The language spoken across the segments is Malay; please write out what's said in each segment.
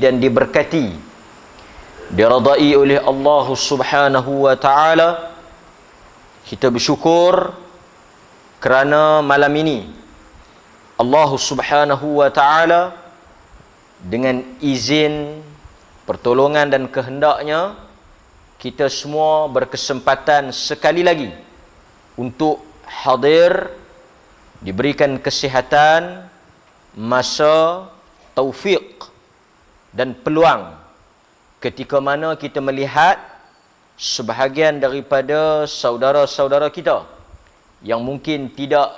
dan diberkati, diradai oleh Allah Subhanahu wa taala. Kita bersyukur kerana malam ini Allah Subhanahu wa taala dengan izin, pertolongan dan kehendaknya, kita semua berkesempatan sekali lagi untuk hadir, diberikan kesihatan, masa, taufik dan peluang ketika mana kita melihat sebahagian daripada saudara-saudara kita yang mungkin tidak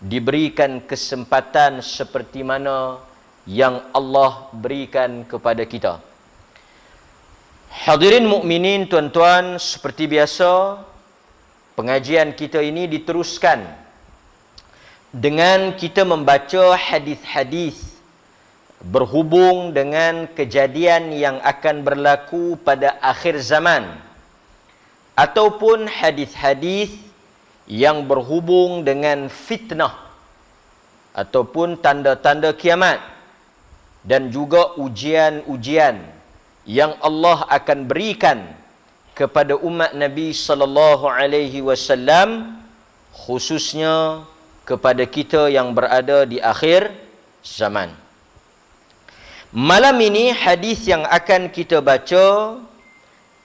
diberikan kesempatan seperti mana yang Allah berikan kepada kita. Hadirin mukminin, tuan-tuan, seperti biasa pengajian kita ini diteruskan dengan kita membaca hadis-hadis berhubung dengan kejadian yang akan berlaku pada akhir zaman, ataupun hadis-hadis yang berhubung dengan fitnah ataupun tanda-tanda kiamat, dan juga ujian-ujian yang Allah akan berikan kepada umat Nabi sallallahu alaihi wasallam, khususnya kepada kita yang berada di akhir zaman. Malam ini hadis yang akan kita baca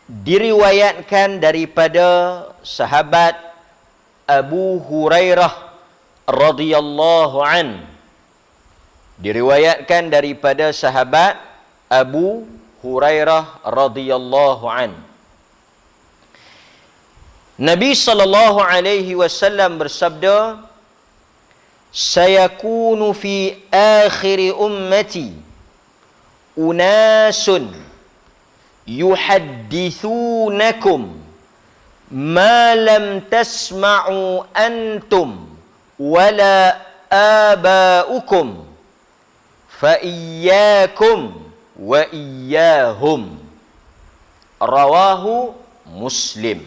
diriwayatkan daripada sahabat Abu Hurairah radhiyallahu an. Diriwayatkan daripada sahabat Abu Hurairah radhiyallahu an. Nabi sallallahu alaihi wasallam bersabda, "Sayakunu fi akhir ummati unasun yuhaddithunakum ma lam tasma'u antum wala aba'ukum fa iyyakum wa iyyahum." Rawahu Muslim.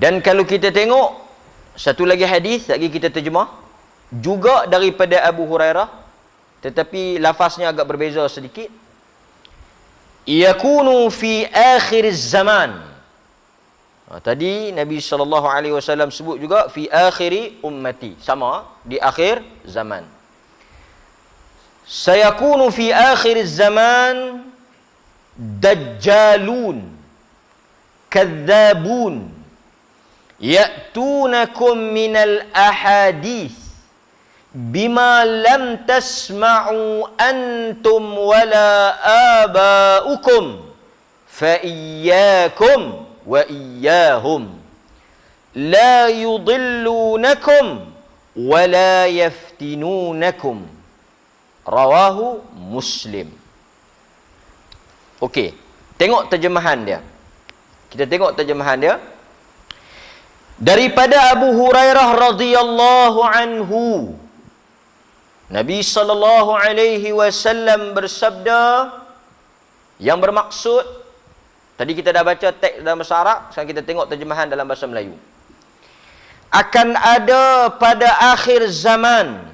Dan kalau kita tengok satu lagi hadis lagi kita terjemah juga daripada Abu Hurairah, tetapi lafaznya agak berbeza sedikit. Yakunu fi akhir zaman. Tadi Nabi SAW sebut juga fi akhiri ummati, sama di akhir zaman. Sayakunu fi akhir zaman dajjalun kadzabun ya'tunakum minal ahadith bima lam tasma'u antum wala aba'ukum fa iyyakum wa iyyahum la yudillunakum wa la yaftinunakum. Rawahu Muslim. Okey, tengok terjemahan dia. Kita tengok terjemahan dia. Daripada Abu Hurairah radhiyallahu anhu, Nabi sallallahu alaihi wasallam bersabda, yang bermaksud, tadi kita dah baca teks dalam bahasa Arab, sekarang kita tengok terjemahan dalam bahasa Melayu. Akan ada pada akhir zaman,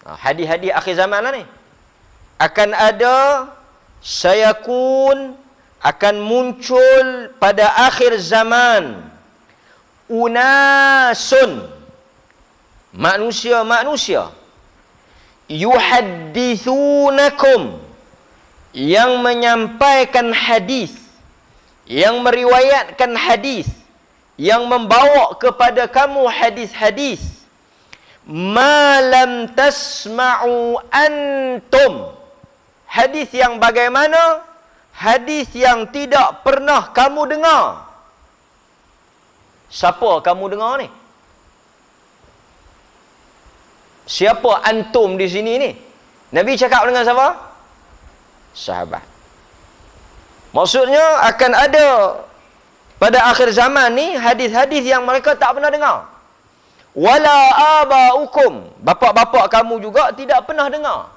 hadis-hadis akhir zaman lah ni, akan ada, sayakun, akan muncul pada akhir zaman, unasun, manusia-manusia, yuhaddithunakum, yang menyampaikan hadis, yang meriwayatkan hadis, yang membawa kepada kamu hadis-hadis, ma lam tasma'u antum, hadis yang bagaimana? Hadis yang tidak pernah kamu dengar. Siapa kamu dengar ni? Siapa antum di sini ni? Nabi cakap dengan siapa? Sahabat. Maksudnya akan ada pada akhir zaman ni hadis-hadis yang mereka tak pernah dengar. Wala aba'ukum, bapa-bapa kamu juga tidak pernah dengar.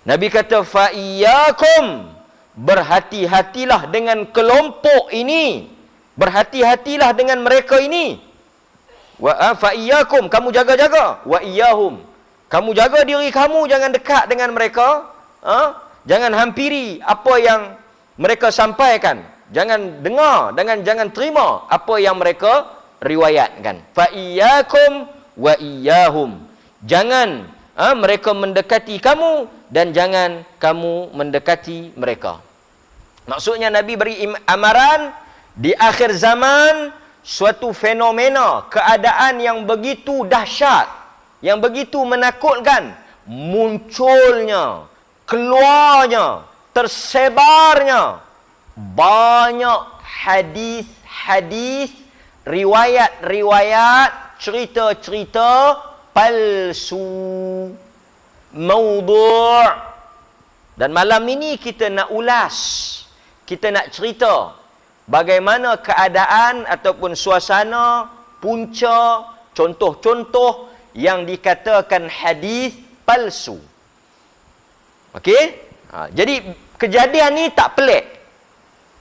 Nabi kata fa iyyakum, berhati-hatilah dengan kelompok ini. Berhati-hatilah dengan mereka ini. Wa fa iyyakum, kamu jaga-jaga. Wa iyyahum, Kamu jaga diri kamu, jangan dekat dengan mereka. Jangan hampiri apa yang mereka sampaikan. Jangan dengar, jangan terima apa yang mereka riwayatkan. Fa iyyakum wa iyyahum. Jangan mereka mendekati kamu dan jangan kamu mendekati mereka. Maksudnya Nabi beri amaran di akhir zaman suatu fenomena, keadaan yang begitu dahsyat, yang begitu menakutkan, munculnya, keluarnya, tersebarnya banyak hadis-hadis, riwayat-riwayat, cerita-cerita palsu, maudhu'. Dan malam ini kita nak ulas, kita nak cerita bagaimana keadaan ataupun suasana, punca, contoh-contoh yang dikatakan hadis palsu. Okey? Jadi kejadian ni tak pelik.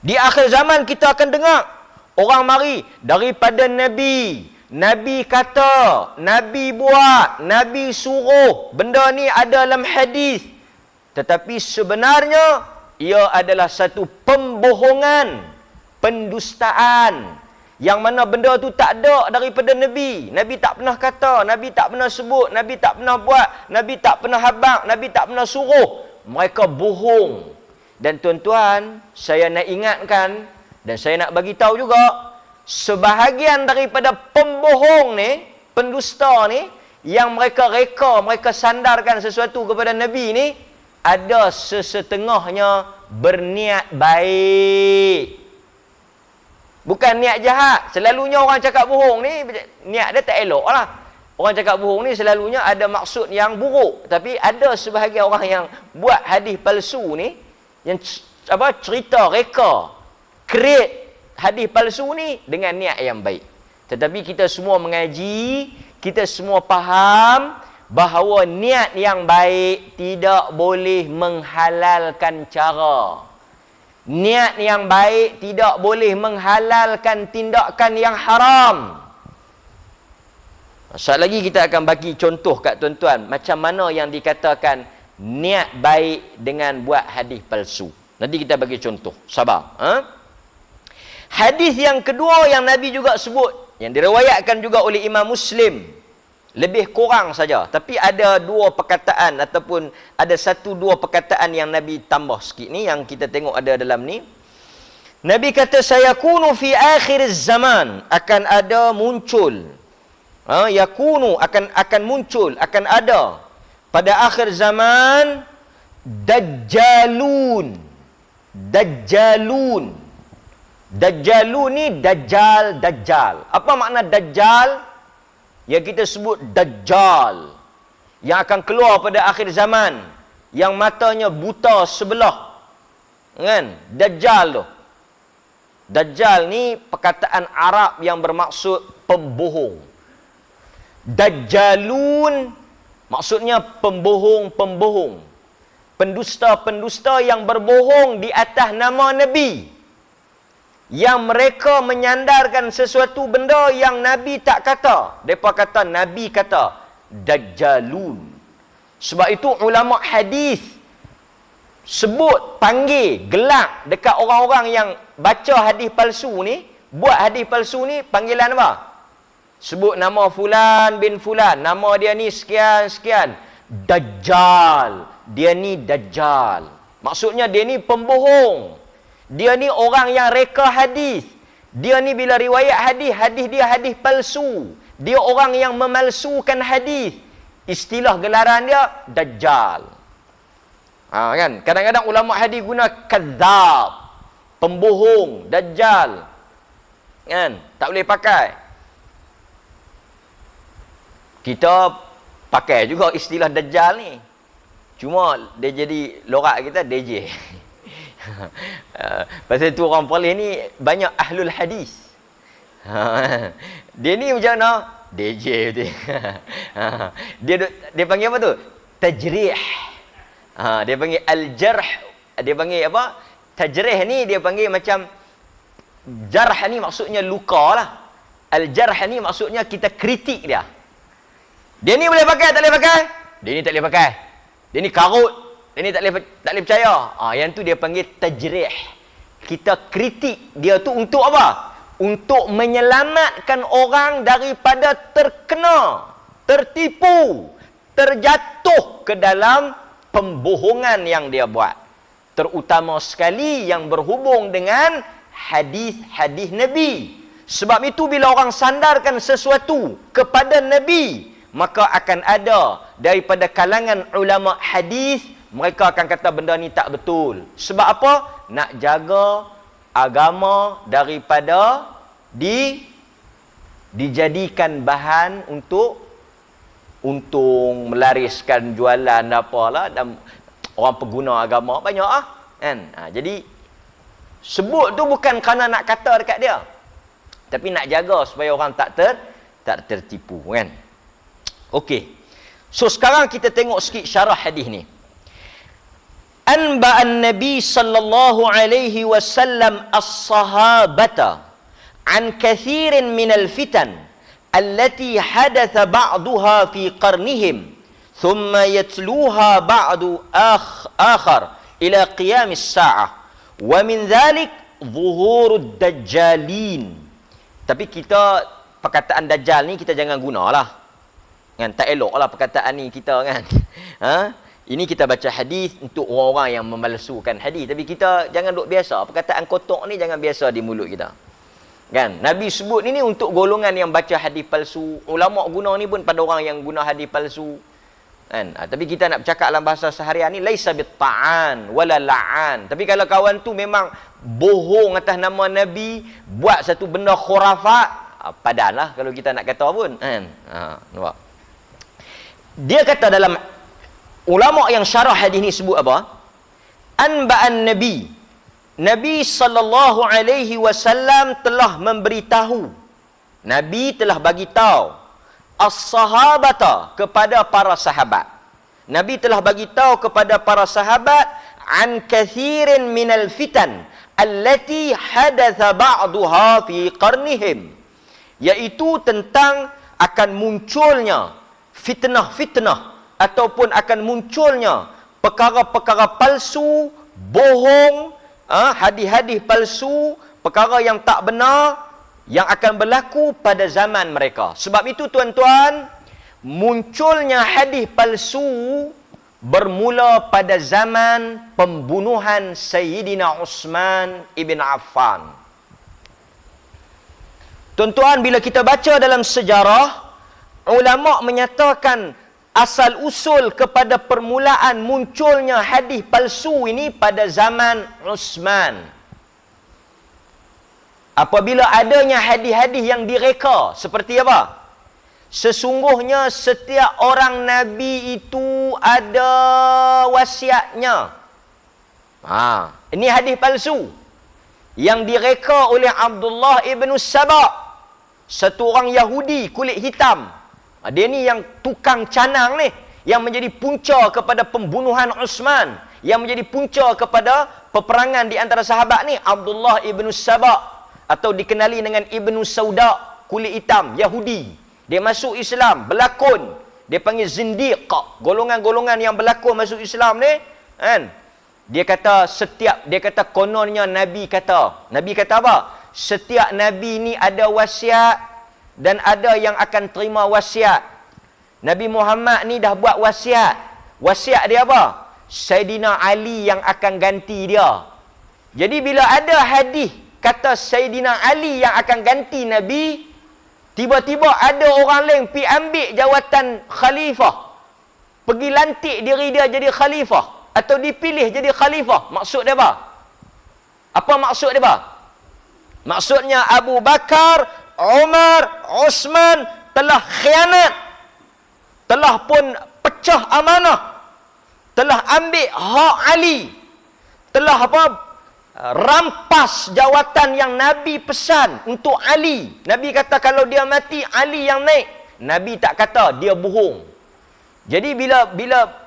Di akhir zaman kita akan dengar orang mari daripada Nabi. Nabi kata, Nabi buat, Nabi suruh. Benda ni ada dalam hadis. Tetapi sebenarnya ia adalah satu pembohongan, pendustaan. Yang mana benda tu tak ada daripada Nabi. Nabi tak pernah kata, Nabi tak pernah sebut, Nabi tak pernah buat, Nabi tak pernah habaq, Nabi tak pernah suruh. Mereka bohong. Dan tuan-tuan, saya nak ingatkan dan saya nak bagi tahu juga, sebahagian daripada pembohong ni, pendusta ni, yang mereka reka, mereka sandarkan sesuatu kepada Nabi ni, ada sesetengahnya berniat baik. Bukan niat jahat. Selalunya orang cakap bohong ni, niat dia tak elok lah. Orang cakap bohong ni selalunya ada maksud yang buruk. Tapi ada sebahagian orang yang buat hadis palsu ni, yang cerita, reka, create hadis palsu ni dengan niat yang baik. Tetapi kita semua mengaji, kita semua faham bahawa niat yang baik tidak boleh menghalalkan cara. Niat yang baik tidak boleh menghalalkan tindakan yang haram. Sekali lagi kita akan bagi contoh kat tuan-tuan macam mana yang dikatakan niat baik dengan buat hadis palsu. Nanti kita bagi contoh. Sabar. Hadis yang kedua yang Nabi juga sebut, yang diriwayatkan juga oleh Imam Muslim, lebih kurang saja, tapi ada dua perkataan ataupun ada satu dua perkataan yang Nabi tambah sikit ni, yang kita tengok ada dalam ni. Nabi kata, sayakunu fi akhir zaman, akan ada muncul, yakunu, akan muncul, akan ada pada akhir zaman dajjalun. Dajjalun ni dajjal. Apa makna dajjal? Yang kita sebut dajjal, yang akan keluar pada akhir zaman, yang matanya buta sebelah, kan? Dajjal tu. Dajjal ni perkataan Arab yang bermaksud pembohong. Dajjalun maksudnya pembohong-pembohong, pendusta-pendusta yang berbohong di atas nama Nabi, yang mereka menyandarkan sesuatu benda yang Nabi tak kata. Mereka kata Nabi kata. Dajjalun. Sebab itu ulama hadis sebut, panggil, gelak dekat orang-orang yang baca hadis palsu ni, buat hadis palsu ni, panggilan apa? Sebut nama fulan bin fulan, nama dia ni sekian-sekian. Dajjal. Dia ni dajjal. Maksudnya dia ni pembohong. Dia ni orang yang reka hadis. Dia ni bila riwayat hadis, hadis dia hadis palsu. Dia orang yang memalsukan hadis. Istilah gelaran dia dajjal. Kan? Kadang-kadang ulama hadis guna kadzab, pembohong, dajjal. Kan? Tak boleh pakai. Kita pakai juga istilah dajjal ni. Cuma dia jadi lorak kita DJ. Pasal tu orang Perlis ni banyak ahlul hadis. Dia ni macam mana? DJ betul. Dia panggil apa tu? Tajrih. Dia panggil al-jarh. Dia panggil apa? Tajrih ni dia panggil macam, jarh ni maksudnya luka lah. Al-jarh ni maksudnya kita kritik dia. Dia ni boleh pakai tak boleh pakai? dia ni tak boleh pakai. Dia ni karut. Dia ni tak boleh percaya. Yang tu dia panggil tajrih. Kita kritik dia tu untuk apa? Untuk menyelamatkan orang daripada terkena, tertipu, terjatuh ke dalam pembohongan yang dia buat. Terutama sekali yang berhubung dengan hadis-hadis Nabi. Sebab itu bila orang sandarkan sesuatu kepada Nabi, maka akan ada daripada kalangan ulama hadis, mereka akan kata benda ni tak betul. Sebab apa? Nak jaga agama daripada dijadikan bahan untuk untung, melariskan jualan apalah, dan orang pengguna agama banyak kan. Jadi sebut tu bukan kerana nak kata dekat dia, tapi nak jaga supaya orang tak tertipu kan. Okey. So sekarang kita tengok sikit syarah hadis ni. Anba'an Nabi sallallahu alaihi wasallam as-sahabata an kathirin minal fitan allati hadatha ba'duha fi qarnihim thumma yatluha ba'du akhar ila qiyamis sa'ah wa min dhalik zuhurud dajjalin. Tapi kita perkataan dajjal ni kita jangan gunalah kan, tak eloklah perkataan ni kita kan. Ini kita baca hadis untuk orang-orang yang memalsukan hadis, tapi kita jangan duk biasa perkataan kotor ni, jangan biasa di mulut kita. Kan? Nabi sebut ini untuk golongan yang baca hadis palsu. Ulama guna ni pun pada orang yang guna hadis palsu. Kan? Tapi kita nak bercakap dalam bahasa seharian ni, laisa bitta'an wala la'an. Tapi kalau kawan tu memang bohong atas nama Nabi, buat satu benda khurafat, padanlah kalau kita nak kata pun. Kan? Nampak? Dia kata dalam ulama yang syarah hadis ni sebut apa? Anba'an Nabi. Nabi sallallahu alaihi wasallam telah memberitahu. Nabi telah bagi tahu as-sahabata kepada para sahabat. Nabi telah bagi tahu kepada para sahabat an kathirin minal fitan allati hadatha ba'daha fi qarnihim. Iaitu tentang akan munculnya fitnah-fitnah ataupun akan munculnya perkara-perkara palsu, bohong, hadis-hadis palsu, perkara yang tak benar yang akan berlaku pada zaman mereka. Sebab itu tuan-tuan, munculnya hadis palsu bermula pada zaman pembunuhan Sayyidina Uthman ibn Affan. Tuan-tuan, bila kita baca dalam sejarah, ulama menyatakan asal usul kepada permulaan munculnya hadis palsu ini pada zaman Uthman. Apabila adanya hadis-hadis yang direka, seperti apa? Sesungguhnya setiap orang Nabi itu ada wasiatnya. Ini hadis palsu yang direka oleh Abdullah ibn Saba, satu orang Yahudi kulit hitam. Dia ni yang tukang canang ni, yang menjadi punca kepada pembunuhan Uthman, yang menjadi punca kepada peperangan di antara sahabat ni, Abdullah ibn Saba, atau dikenali dengan Ibnu Sauda, kulit hitam, Yahudi. Dia masuk Islam, berlakon. Dia panggil zindiq. Golongan-golongan yang berlakon masuk Islam ni, kan? Dia kata kononnya Nabi kata. Nabi kata apa? Setiap Nabi ni ada wasiat dan ada yang akan terima wasiat. Nabi Muhammad ni dah buat wasiat. Wasiat dia apa? Sayyidina Ali yang akan ganti dia. Jadi bila ada hadis kata Sayyidina Ali yang akan ganti Nabi, tiba-tiba ada orang lain pergi ambil jawatan khalifah, pergi lantik diri dia jadi khalifah, atau dipilih jadi khalifah. Maksud dia apa? Apa maksud dia apa? Maksudnya Abu Bakar, Umar, Uthman telah khianat, telah pun pecah amanah, telah ambil hak Ali, telah rampas jawatan yang Nabi pesan untuk Ali. Nabi kata kalau dia mati, Ali yang naik. Nabi tak kata, dia bohong. Jadi bila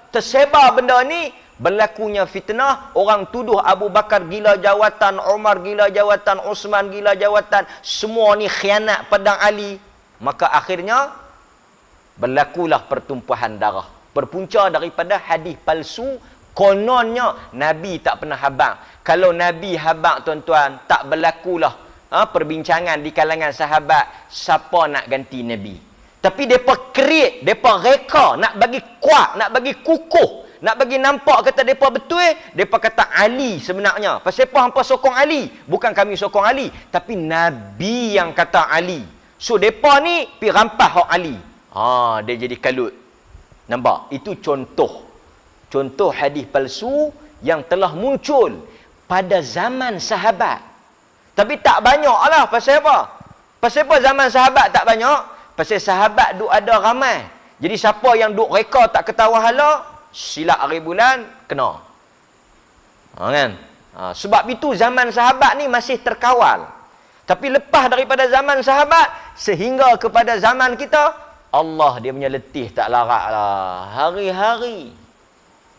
tersebar benda ni, berlakunya fitnah, orang tuduh Abu Bakar gila jawatan, Umar gila jawatan, Uthman gila jawatan, semua ni khianat pedang Ali. Maka akhirnya berlakulah pertumpahan darah, berpunca daripada hadis palsu. Kononnya Nabi tak pernah habaq. Kalau Nabi habaq tuan-tuan, tak berlakulah perbincangan di kalangan sahabat siapa nak ganti Nabi. Tapi depa create, depa reka nak bagi kuat, nak bagi kukuh, nak bagi nampak kata depa betul, depa kata Ali sebenarnya. Pasal apa hampa sokong Ali? Bukan kami sokong Ali, tapi Nabi yang kata Ali. So depa ni pi rampah hak Ali. Dia jadi kalut. Nampak? Itu contoh hadis palsu yang telah muncul pada zaman sahabat. Tapi tak banyak lah. Pasal apa? Pasal apa zaman sahabat tak banyak? Pasal sahabat duk ada ramai. Jadi siapa yang duk reka tak ketawa hala, silap hari bulan, kena. Kan? Sebab itu zaman sahabat ni masih terkawal. Tapi lepas daripada zaman sahabat, sehingga kepada zaman kita, Allah dia punya letih tak larat lah. Hari-hari.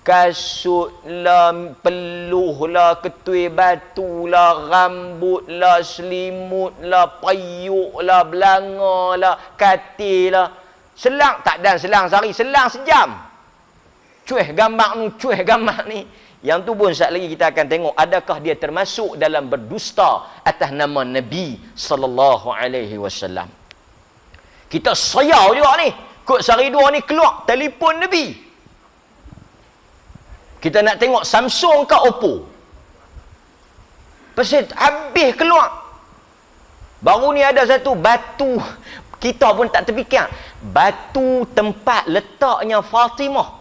Kasut lah, peluh lah, ketui batu lah, rambut lah, selimut lah, payuk lah, belanga lah, katil lah. Selang, tak dan selang sehari, selang sejam. Cuih gambar ni, cuih gambar ni. Yang tu pun saat lagi kita akan tengok adakah dia termasuk dalam berdusta atas nama Nabi sallallahu alaihi wasallam. Kita sayau juga ni. Kod sehari dua ni keluar telefon Nabi. Kita nak tengok Samsung ke Oppo. Pasal habis keluar. Baru ni ada satu batu. Kita pun tak terfikir. Batu tempat letaknya Fatimah.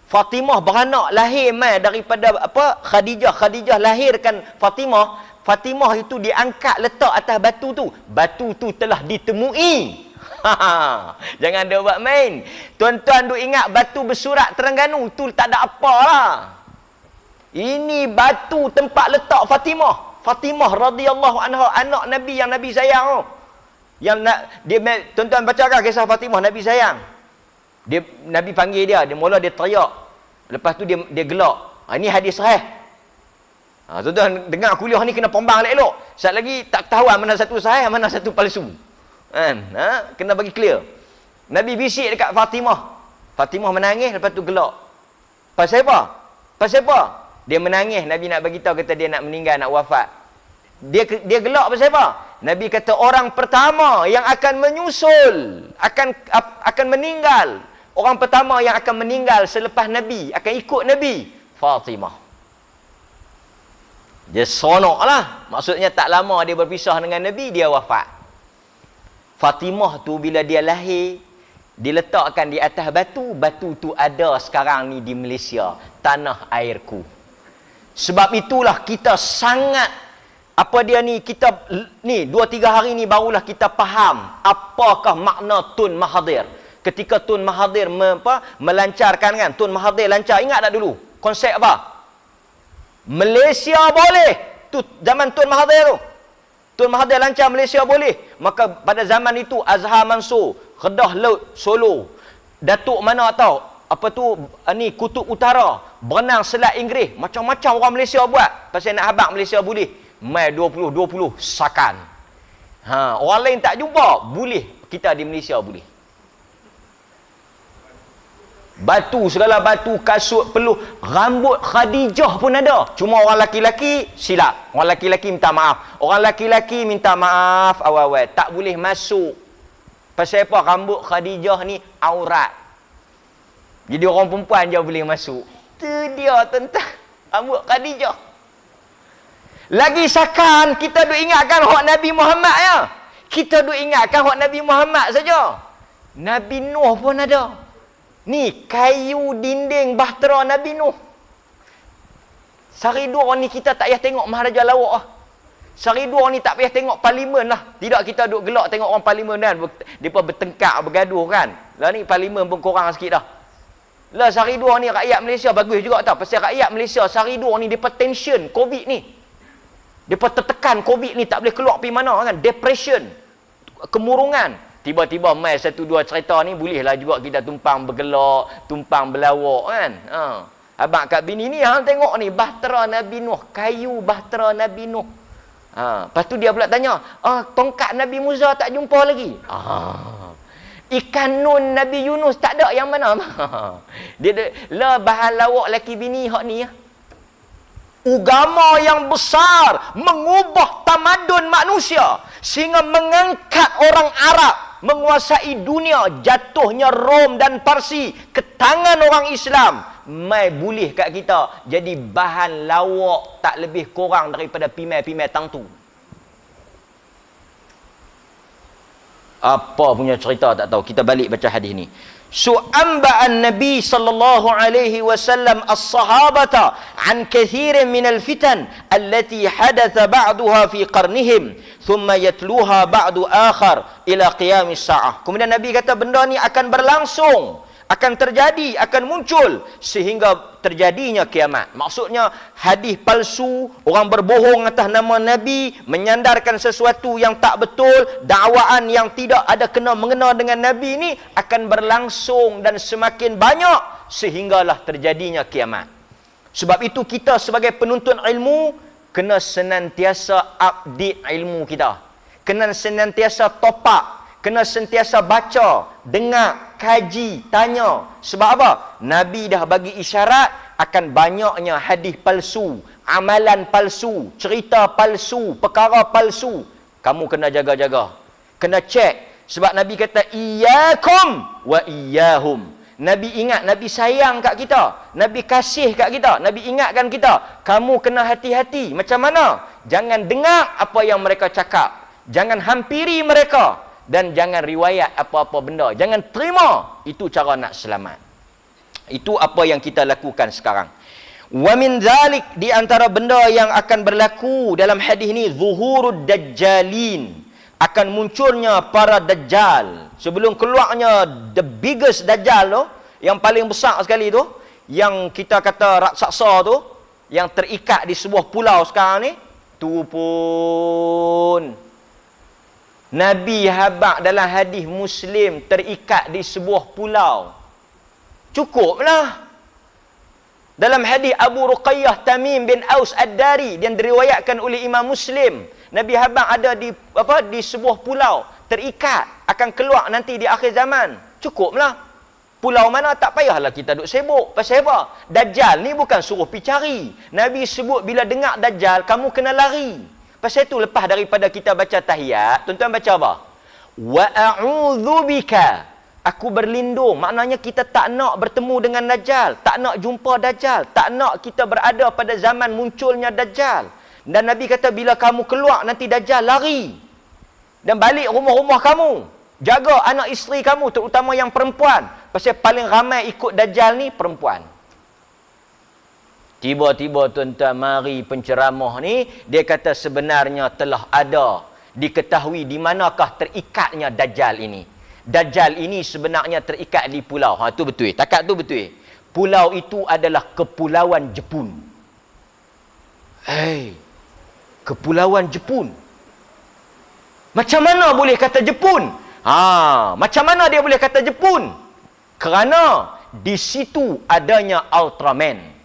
Fatimah beranak lahir mai daripada apa? Khadijah. Khadijah lahirkan Fatimah. Fatimah itu diangkat letak atas batu tu. Batu tu telah ditemui. Jangan dia buat main. Tuan-tuan duk ingat batu bersurat Terengganu tu tak ada apa lah. Ini batu tempat letak Fatimah. Fatimah radhiyallahu anha, anak Nabi yang Nabi sayang. Yang nak dia, tuan-tuan bacakan kisah Fatimah Nabi sayang. Dia Nabi panggil dia mula dia teriak. Lepas tu dia gelak. Ini hadis sahih. Tuan-tuan dengar kuliah ni kena pombang elok-elok. Sat lagi tak ketahuan mana satu sahih, mana satu palsu. Kena bagi clear. Nabi bisik dekat Fatimah. Fatimah menangis, lepas tu gelak. Pasal apa? Pasal apa? Dia menangis, Nabi nak bagi tahu kata dia nak meninggal, nak wafat. Dia gelak pasal apa? Nabi kata orang pertama yang akan menyusul, akan meninggal. Orang pertama yang akan meninggal selepas Nabi, akan ikut Nabi, Fatimah. Dia sonoklah. Maksudnya tak lama dia berpisah dengan Nabi, dia wafat. Fatimah tu bila dia lahir, diletakkan di atas batu. Batu tu ada sekarang ni di Malaysia. Tanah airku. Sebab itulah kita sangat, apa dia ni, kita ni 2-3 hari ni barulah kita faham apakah makna Tun Mahathir. Ketika Tun Mahathir melancarkan kan, Tun Mahathir lancar, ingat tak dulu? Konsep apa? Malaysia boleh. Tu zaman Tun Mahathir tu. Tun Mahathir lancar Malaysia boleh. Maka pada zaman itu Azhar Mansur, Kedah Laut, Solo, Datuk mana tahu, apa tu ni Kutub Utara, berenang Selat Inggeris, macam-macam orang Malaysia buat. Pasal nak habaq Malaysia boleh. Mai 2020 sakan. Orang lain tak jumpa, boleh. Kita di Malaysia boleh. Batu, segala batu, kasut, peluh, rambut Khadijah pun ada. Cuma orang laki-laki silap. Orang laki-laki minta maaf. Orang laki-laki minta maaf awal-awal. Tak boleh masuk. Pasal apa? Rambut Khadijah ni aurat. Jadi orang perempuan je boleh masuk. Tu dia tentang rambut Khadijah. Lagi sakan kita duk ingatkan hak Nabi Muhammad ya. Kita duk ingatkan hak Nabi Muhammad saja. Nabi Nuh pun ada. Ni kayu dinding bahtera Nabi Nuh. Sehari dua ni kita tak payah tengok Maharaja Lawak lah. Sehari dua ni tak payah tengok parlimen lah. Tidak kita duk gelak tengok orang parlimen kan. Mereka bertengkar, bergaduh kan. Lah ni parlimen pun kurang sikit dah. Lah sehari dua ni rakyat Malaysia bagus juga tau. Pasal rakyat Malaysia sehari dua ni mereka tension COVID ni. Mereka tertekan COVID ni, tak boleh keluar pergi mana kan. Depression, kemurungan. Tiba-tiba mai satu dua cerita ni, bolehlah juga kita tumpang bergelak, tumpang berlawak kan. Abang kat bini ni hang tengok ni bahtera Nabi Nuh, kayu bahtera Nabi Nuh. Lepas tu dia pula tanya, tongkat Nabi Musa tak jumpa lagi. Ikan nun Nabi Yunus tak ada yang mana. Dia lah bahan lawak laki bini hak ni ya. Agama yang besar mengubah tamadun manusia sehingga mengangkat orang Arab menguasai dunia, jatuhnya Rom dan Parsi ke tangan orang Islam. Mai boleh kat kita jadi bahan lawak tak lebih kurang daripada pimai-pimai tangtu. Apa punya cerita tak tahu. Kita balik baca hadis ni. Su'amba'an Nabi sallallahu alaihi wasallam as-sahabata an kathirin minal fitan allati hadatha ba'duha fi qarnihim thumma yatluha ba'du akhar ila qiyamis sa'ah. Kemudian Nabi kata benda ni akan berlangsung, akan terjadi, akan muncul sehingga terjadinya kiamat. Maksudnya hadis palsu, orang berbohong atas nama Nabi, menyandarkan sesuatu yang tak betul, dakwaan yang tidak ada kena mengena dengan Nabi ni akan berlangsung dan semakin banyak sehinggalah terjadinya kiamat. Sebab itu kita sebagai penuntut ilmu kena senantiasa update ilmu kita. Kena senantiasa top up. Kena sentiasa baca, dengar, kaji, tanya. Sebab apa? Nabi dah bagi isyarat akan banyaknya hadis palsu, amalan palsu, cerita palsu, perkara palsu. Kamu kena jaga-jaga. Kena cek. Sebab Nabi kata, iyyakum wa iyyahum. Nabi ingat, Nabi sayang kat kita. Nabi kasih kat kita. Nabi ingatkan kita. Kamu kena hati-hati. Macam mana? Jangan dengar apa yang mereka cakap. Jangan hampiri mereka. Dan jangan riwayat apa-apa benda. Jangan terima. Itu cara nak selamat. Itu apa yang kita lakukan sekarang. Wa min dhalik, di antara benda yang akan berlaku dalam hadis ni, zuhurud dajjalin. Akan munculnya para dajjal. Sebelum keluarnya the biggest dajjal tu, yang paling besar sekali tu, yang kita kata raksasa tu, yang terikat di sebuah pulau sekarang ni, tu pun Nabi habaq dalam hadis Muslim terikat di sebuah pulau. Cukuplah. Dalam hadis Abu Ruqayyah Tamim bin Aus Ad-Dari yang diriwayatkan oleh Imam Muslim, Nabi habaq ada di sebuah pulau, terikat, akan keluar nanti di akhir zaman. Cukuplah. Pulau mana tak payahlah kita duk sibuk. Pasal apa? Dajjal ni bukan suruh pi cari. Nabi sebut bila dengar Dajjal kamu kena lari. Pasal itu lepas daripada kita baca tahiyat, tuan-tuan baca apa? Wa a'udzu bika. Aku berlindung. Maknanya kita tak nak bertemu dengan Dajjal, tak nak jumpa Dajjal, tak nak kita berada pada zaman munculnya Dajjal. Dan Nabi kata bila kamu keluar nanti Dajjal lari. Dan balik rumah-rumah kamu. Jaga anak isteri kamu, terutama yang perempuan. Pasal paling ramai ikut Dajjal ni perempuan. Tiba-tiba tuan-tuan mari penceramah ni, dia kata sebenarnya telah ada, diketahui di manakah terikatnya Dajjal ini. Dajjal ini sebenarnya terikat di pulau. Ha, tu betul. Takat tu betul. Pulau itu adalah Kepulauan Jepun. Hei, Kepulauan Jepun. Macam mana boleh kata Jepun? Macam mana dia boleh kata Jepun? Kerana di situ adanya Ultraman.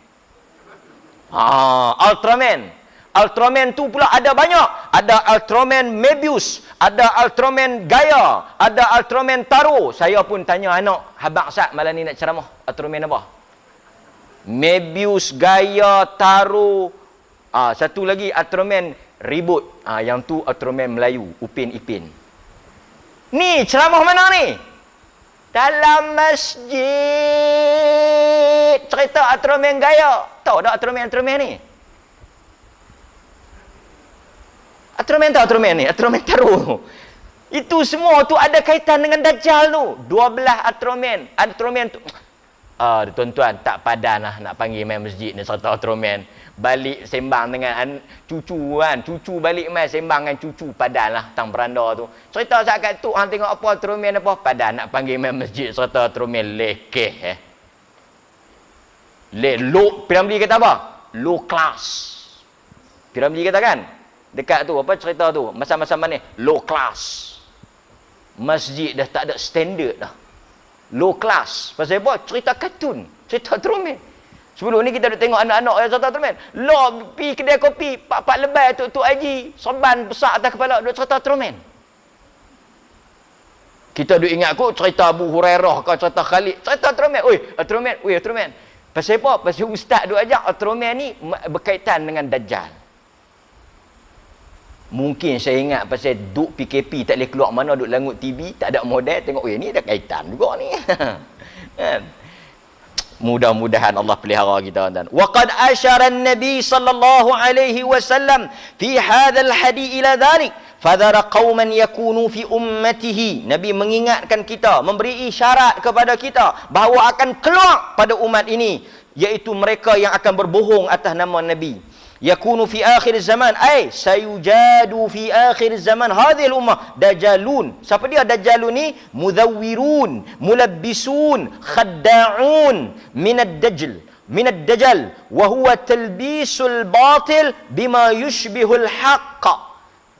Ultraman. Ultraman tu pula ada banyak. Ada Ultraman Mebius, ada Ultraman Gaia, ada Ultraman Taro. Saya pun tanya anak, habaq Sat malam ni nak ceramah, Ultraman apa? Mebius, Gaia, Taro. Satu lagi Ultraman Ribut. Yang tu Ultraman Melayu, Upin Ipin. Ni ceramah mana ni? Dalam masjid. Cerita Ultraman Gaia. Tahu tak Ultraman ni? Ultraman tahu Ultraman ni? Ultraman Taro. Itu semua tu ada kaitan dengan Dajjal tu. 12 Ultraman. Ultraman tu. Tuan-tuan tak padan lah nak panggil main masjid ni serta Ultraman. Balik sembang dengan cucu kan. Cucu balik main sembang dengan cucu. Padan lah tang beranda tu. Cerita saat tu hang tengok apa Ultraman apa. Padan nak panggil main masjid serta Ultraman lekeh low. Piramli kata apa? Low class. Piramli kata kan? Dekat tu apa cerita tu? Masa-masa mana? Low class. Masjid dah tak ada standard dah. Low class. Pasal apa? Cerita kartun. Cerita Ultraman. Sebelum ni kita dah tengok anak-anak yang cerita Ultraman. Pergi kedai kopi, pak-pak lebay Tok Haji, sorban besar atas kepala, duk cerita Ultraman. Kita duk ingat kot cerita Abu Hurairah ke cerita Khalid. Cerita Ultraman. Ultraman. Pasal apa? Pasal ustaz duk ajak Ultraman ni berkaitan dengan Dajjal. Mungkin saya ingat pasal duk PKP tak boleh keluar mana, duk langut TV, tak ada model, tengok ni ada kaitan juga ni. Kan? Mudah-mudahan Allah pelihara kita dan waqad asyara an-nabi sallallahu alaihi wasallam fi hadzal hadith ila dhalik fadhara qauman yakunu fi ummatihi. Nabi mengingatkan kita, memberi isyarat kepada kita bahawa akan keluar pada umat ini, iaitu mereka yang akan berbohong atas nama Nabi. Yakunu fi akhir zaman, ay sayujadu fi akhir zaman hadhihi al-ummah dajjalun. Siapa dia dajjalun ni? Mudawwirun, mulabbisun, khadda'un min ad-dajjal wa huwa talbisul batil bima yushbihul haqq.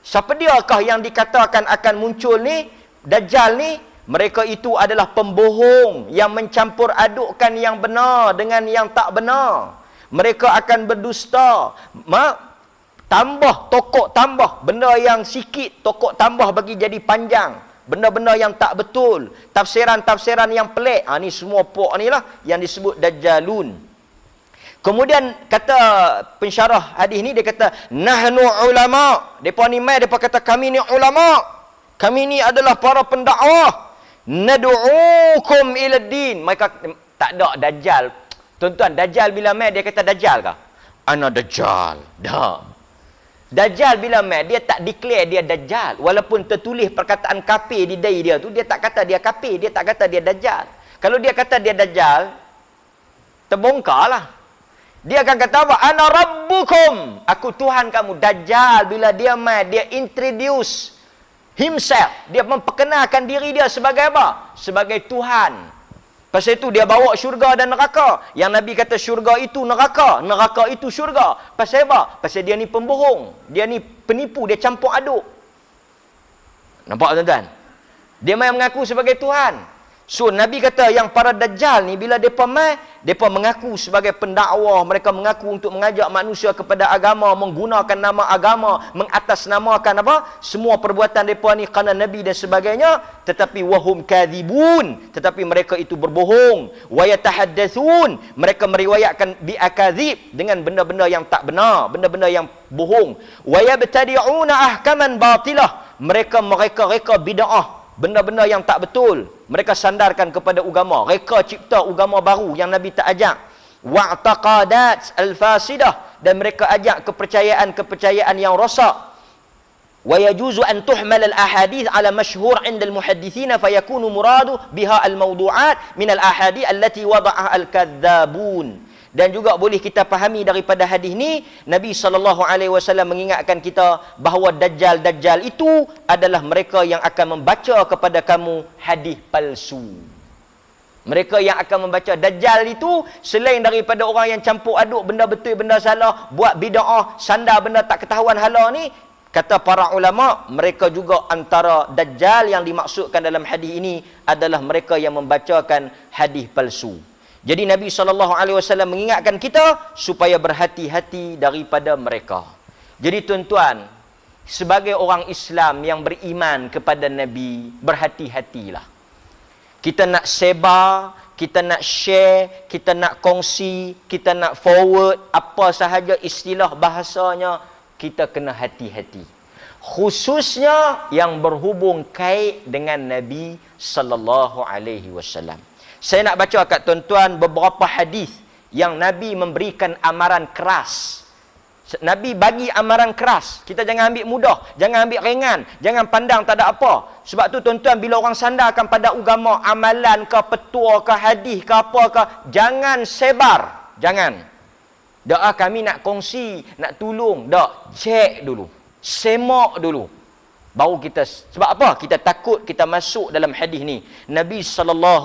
Siapa diakah yang dikatakan akan muncul ni? Dajjal ni, mereka itu adalah pembohong yang mencampur adukkan yang benar dengan yang tak benar. Mereka akan berdusta, tambah benda yang sikit, tokok tambah bagi jadi panjang, benda-benda yang tak betul, tafsiran-tafsiran yang pelik. Ni semua pok ni lah yang disebut dajjalun. Kemudian kata pensyarah hadis ni, dia kata nahnu ulama. Depa ni mai, depa kata kami ni ulama, kami ni adalah para pendakwah, nad'uukum ila din. Mereka tak ada dajjal. Tuan-tuan, Dajjal bila mai dia kata Dajjal kah? Ana Dajjal. Dah. Dajjal bila mai dia tak declare dia Dajjal. Walaupun tertulis perkataan kafir di dai dia tu, dia tak kata dia kafir, dia tak kata dia Dajjal. Kalau dia kata dia Dajjal, terbongkarlah. Dia akan kata apa? Ana rabbukum. Aku Tuhan kamu. Dajjal bila dia mai, dia introduce himself. Dia memperkenalkan diri dia sebagai apa? Sebagai Tuhan. Pasal itu dia bawa syurga dan neraka. Yang Nabi kata syurga itu neraka, neraka itu syurga. Pasal apa? Pasal dia ni pembohong. Dia ni penipu, dia campur aduk. Nampak tuan-tuan? Dia main mengaku sebagai Tuhan. So Nabi kata yang para Dajjal ni bila depa mai, depa mengaku sebagai pendakwah, mereka mengaku untuk mengajak manusia kepada agama, menggunakan nama agama, mengatasnamakan apa? Semua perbuatan depa ni kerana Nabi dan sebagainya, tetapi wahum kadzibun, tetapi mereka itu berbohong. Wa yatahaddatsun, mereka meriwayatkan bi akadzib, dengan benda-benda yang tak benar, benda-benda yang bohong. Wa yabtadi'una ahkaman batilah, mereka reka bid'ah, benda-benda yang tak betul, mereka sandarkan kepada agama, reka cipta agama baru yang Nabi tak ajak. Wa'taqadat al-fasidah, dan mereka ajak kepercayaan-kepercayaan yang rosak. Wa yajuzu an tuhmal al-ahadith ala mashhur 'inda al-muhaddithin fayakunu muradu biha al-mawdu'at min al-ahadith allati wada'aha al-kadzabun. Dan juga boleh kita fahami daripada hadis ni, Nabi SAW mengingatkan kita bahawa Dajjal itu adalah mereka yang akan membaca kepada kamu hadis palsu. Mereka yang akan membaca Dajjal itu, selain daripada orang yang campur aduk benda betul, benda salah, buat bid'ah, sandar benda tak ketahuan hala ni, kata para ulama, mereka juga antara Dajjal yang dimaksudkan dalam hadis ini adalah mereka yang membacakan hadis palsu. Jadi Nabi SAW mengingatkan kita supaya berhati-hati daripada mereka. Jadi tuan-tuan, sebagai orang Islam yang beriman kepada Nabi, berhati-hatilah. Kita nak sebar, kita nak share, kita nak kongsi, kita nak forward, apa sahaja istilah bahasanya, kita kena hati-hati. Khususnya yang berhubung kait dengan Nabi SAW. Saya nak baca kat tuan-tuan beberapa hadis yang Nabi memberikan amaran keras. Nabi bagi amaran keras. Kita jangan ambil mudah, jangan ambil ringan, jangan pandang tak ada apa. Sebab tu tuan-tuan, bila orang sandarkan pada agama, amalan ke, petua ke, hadis ke, apa ke, jangan sebar. Jangan. Dak kami nak kongsi, nak tolong. Dak, cek dulu. Semak dulu. Baru kita, sebab apa? Kita takut kita masuk dalam hadis ni. Nabi SAW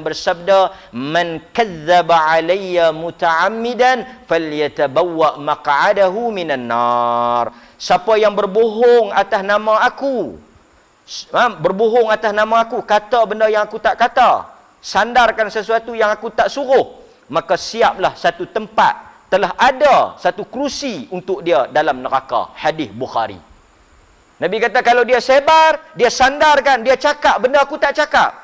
bersabda, "Man kadzdzaba alayya muta'ammidan falyatabawwa maq'adahu minan nar." Siapa yang berbohong atas nama aku, berbohong atas nama aku, kata benda yang aku tak kata, sandarkan sesuatu yang aku tak suruh, maka siaplah satu tempat, telah ada satu kerusi untuk dia dalam neraka. Hadis Bukhari. Nabi kata kalau dia sebar, dia sandarkan, dia cakap benda aku tak cakap.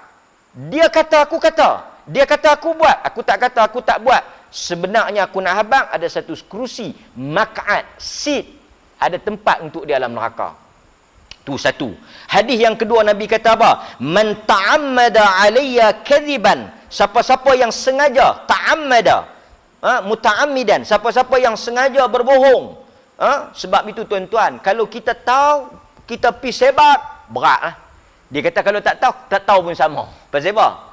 Dia kata aku kata. Dia kata aku buat, aku tak kata aku tak buat. Sebenarnya aku nak habang ada satu kerusi, maq'ad, seat, ada tempat untuk dia dalam neraka. Tu satu. Hadis yang kedua Nabi kata apa? Man ta'ammada alayya kadhiban. Siapa-siapa yang sengaja ta'ammada, muta'ammidan, siapa-siapa yang sengaja berbohong. Sebab itu tuan-tuan, kalau kita tahu kita pi sebat, beratlah. Dia kata kalau tak tahu pun sama. Pasal apa?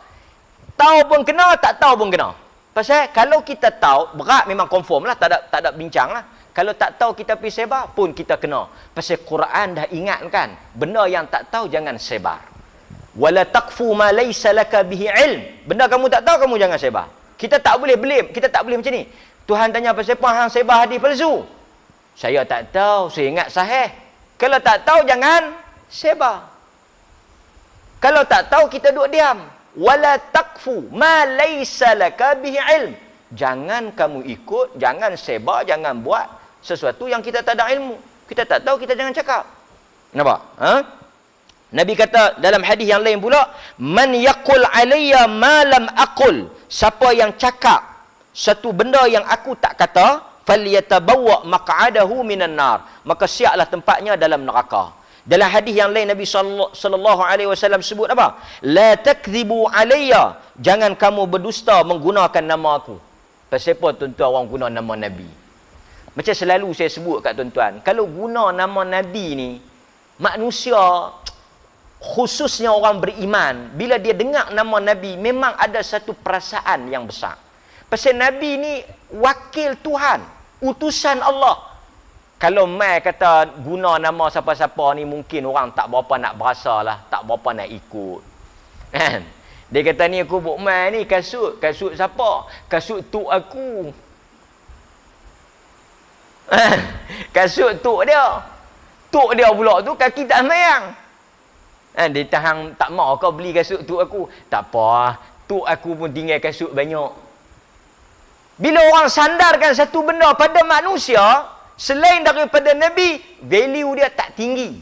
Tahu pun kena, tak tahu pun kena. Pasal kalau kita tahu, berat memang confirm lah, tak ada bincang lah. Kalau tak tahu kita pi sebar pun kita kena. Pasal Quran dah ingatkan, benda yang tak tahu jangan sebar. Wala taqfu ma laysa laka bihi ilm. Benda kamu tak tahu kamu jangan sebar. Kita tak boleh blame, kita tak boleh macam ni. Tuhan tanya pasal apa hang sebar hadis palsu? Saya tak tahu, saya ingat sahih. Kalau tak tahu jangan sebar. Kalau tak tahu kita duduk diam. Wala taqfu ma laysa laka bihi ilm. Jangan kamu ikut, jangan sebar, jangan buat sesuatu yang kita tak ada ilmu. Kita tak tahu, kita jangan cakap. Nampak? Nabi kata dalam hadis yang lain pula, man yaqul alayya ma lam aqul. Siapa yang cakap satu benda yang aku tak kata, falyatabawwa maq'adahu minan nar, maka siaplah tempatnya dalam neraka. Dalam hadis yang lain Nabi sallallahu alaihi wasallam sebut apa? La takdzibu alayya, jangan kamu berdusta menggunakan nama aku. Pasal apa tuan-tuan orang guna nama Nabi? Macam selalu saya sebut kat tuan-tuan, kalau guna nama Nabi ni, manusia khususnya orang beriman, bila dia dengar nama Nabi memang ada satu perasaan yang besar. Pasal Nabi ni wakil Tuhan, utusan Allah. Kalau mai kata guna nama siapa-siapa ni, mungkin orang tak berapa nak berasa lah, tak berapa nak ikut. Kan? Dia kata ni aku buat mai ni kasut siapa? Kasut tok aku. Kasut tok dia. Tok dia pula tu kaki tak sembahyang. Dia tahan tak mau kau beli kasut tok aku. Tak apa, tok aku pun tinggal kasut banyak. Bila orang sandarkan satu benda pada manusia selain daripada Nabi, value dia tak tinggi.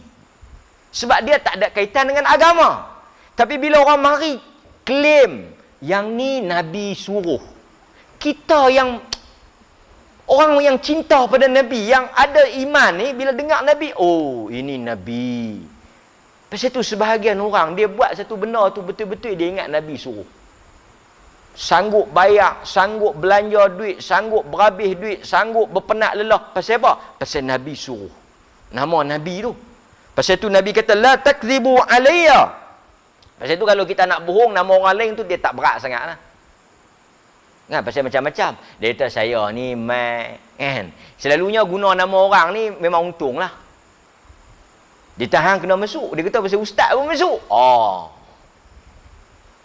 Sebab dia tak ada kaitan dengan agama. Tapi bila orang mari claim yang ni Nabi suruh, kita yang orang yang cinta pada Nabi, yang ada iman ni, bila dengar Nabi, oh ini Nabi. Pasal tu sebahagian orang dia buat satu benda tu betul-betul dia ingat Nabi suruh. Sanggup bayar, sanggup belanja duit, sanggup berhabis duit, sanggup berpenat lelah. Pasal apa? Pasal Nabi suruh. Nama Nabi tu. Pasal tu Nabi kata, la takdzibu alayya. Pasal tu kalau kita nak bohong nama orang lain tu, dia tak berat sangat lah. Kan? Pasal macam-macam. Dia kata, saya ni kan? Selalunya guna nama orang ni memang untung lah. Dia tahan kena masuk. Dia kata pasal ustaz pun masuk.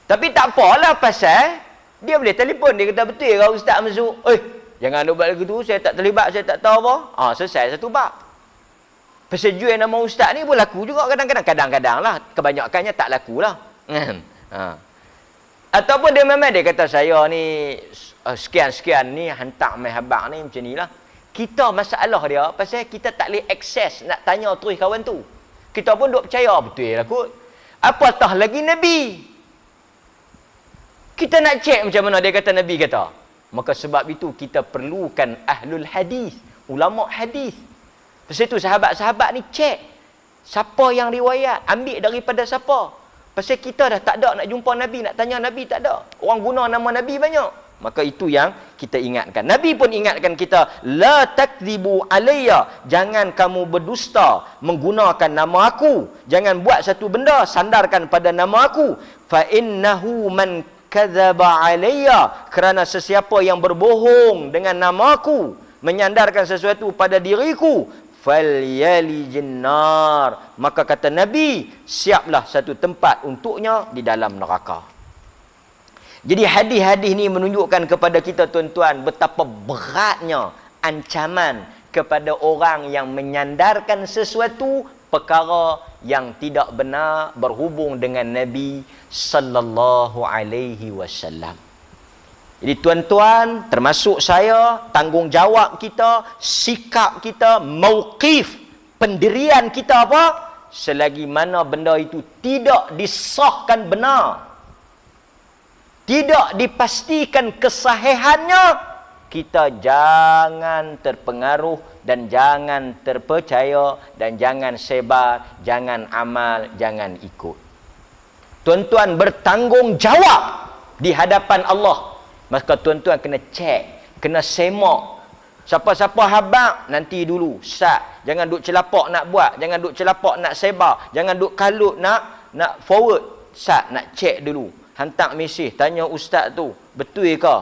Tapi tak apalah pasal dia boleh telefon, dia kata betul ke ustaz masuk. Jangan ada buat lagu tu, saya tak terlibat, saya tak tahu apa. Selesai satu bab. Pasal jual nama ustaz ni pun laku juga kadang-kadang. Kadang-kadang lah, kebanyakannya tak laku lah. Ataupun dia memang dia kata saya ni sekian-sekian ni hantar mai habaq ni macam ni lah. Kita masalah dia pasal kita tak boleh akses nak tanya terus kawan tu. Kita pun duk percaya betul lah kot. Apatah lagi Nabi. Kita nak cek macam mana dia kata Nabi kata. Maka sebab itu kita perlukan ahlul hadis, ulama hadis. Pasal itu sahabat-sahabat ni cek siapa yang riwayat, ambil daripada siapa. Pasal kita dah tak ada nak jumpa Nabi, nak tanya Nabi tak ada. Orang guna nama Nabi banyak. Maka itu yang kita ingatkan. Nabi pun ingatkan kita, la takdzibu alayya, jangan kamu berdusta menggunakan nama aku. Jangan buat satu benda sandarkan pada nama aku. Fa innahu man kadzaba alayya, kerana sesiapa yang berbohong dengan nama aku, menyandarkan sesuatu pada diriku, falyalijin nar, maka kata Nabi, siaplah satu tempat untuknya di dalam neraka. Jadi hadis-hadis ni menunjukkan kepada kita tuan-tuan betapa beratnya ancaman kepada orang yang menyandarkan sesuatu perkara yang tidak benar berhubung dengan Nabi sallallahu alaihi wasallam. Jadi tuan-tuan, termasuk saya, tanggungjawab kita, sikap kita, mauqif, pendirian kita apa? selagi mana benda itu tidak disahkan benar, tidak dipastikan kesahihannya, kita jangan terpengaruh dan jangan terpercaya dan jangan sebar, jangan amal, jangan ikut. Tuan-tuan bertanggungjawab di hadapan Allah. Maka tuan-tuan kena cek, kena semak. Siapa-siapa habaq, nanti dulu. Sat. Jangan duk celapak nak buat. Jangan duk celapak nak sebar. Jangan duk kalut nak forward. Sat, nak cek dulu. Hantar mesej, tanya ustaz tu. Betul ke?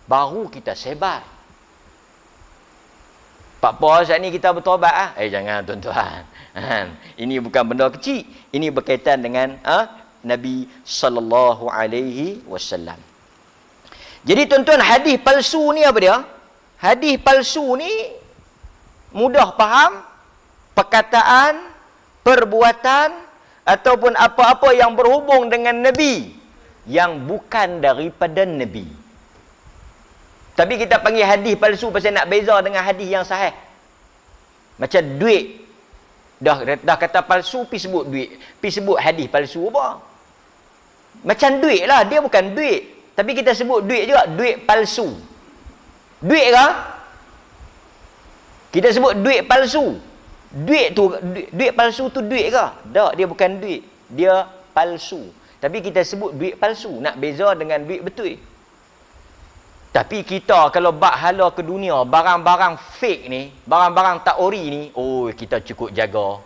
Baru kita sebar. Pak Paul, saat ni kita bertobat. Jangan tuan-tuan. Ini bukan benda kecil. Ini berkaitan dengan Nabi SAW. Jadi tuan-tuan, hadis palsu ni apa dia? Hadis palsu ni mudah faham, perkataan, perbuatan ataupun apa-apa yang berhubung dengan Nabi yang bukan daripada Nabi. Tapi kita panggil hadis palsu pasal nak beza dengan hadis yang sahih. Macam duit. Dah kata palsu, pi sebut duit. Pi sebut hadis palsu apa? Macam duit lah, dia bukan duit. Tapi kita sebut duit juga, duit palsu. Duit ke? Kita sebut duit palsu. Duit palsu tu duit ke? Tak, dia bukan duit. Dia palsu. Tapi kita sebut duit palsu. Nak beza dengan duit betul. Tapi kita kalau bak hala ke dunia, barang-barang fake ni, barang-barang tak ori ni, kita cukup jaga.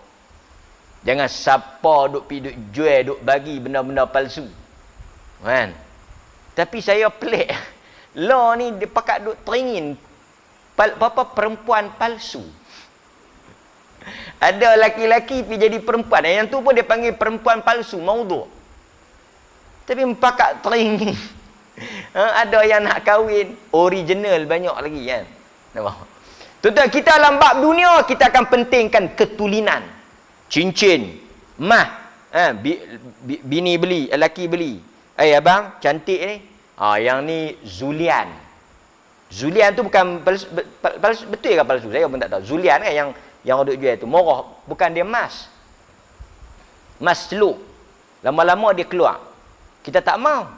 Jangan siapa duk jual, duk bagi benda-benda palsu. Kan? Tapi saya pelik. Law ni dia pakat duk teringin perempuan palsu. Ada laki-laki pergi jadi perempuan. Yang tu pun dia panggil perempuan palsu, maudhu'. Tapi pakat teringin. Ada yang nak kahwin original banyak lagi kan. Nampak? Tuan-tuan, kita dalam bab dunia kita akan pentingkan ketulinan. Cincin, mah, bini beli, lelaki beli. Abang, cantik ni. Yang ni Zulian. Zulian tu bukan palsu, betul ke palsu? Saya pun tak tahu. Zulian kan yang duk jual tu. Murah. Bukan dia emas. Emas celup. Lama-lama dia keluar. Kita tak mau.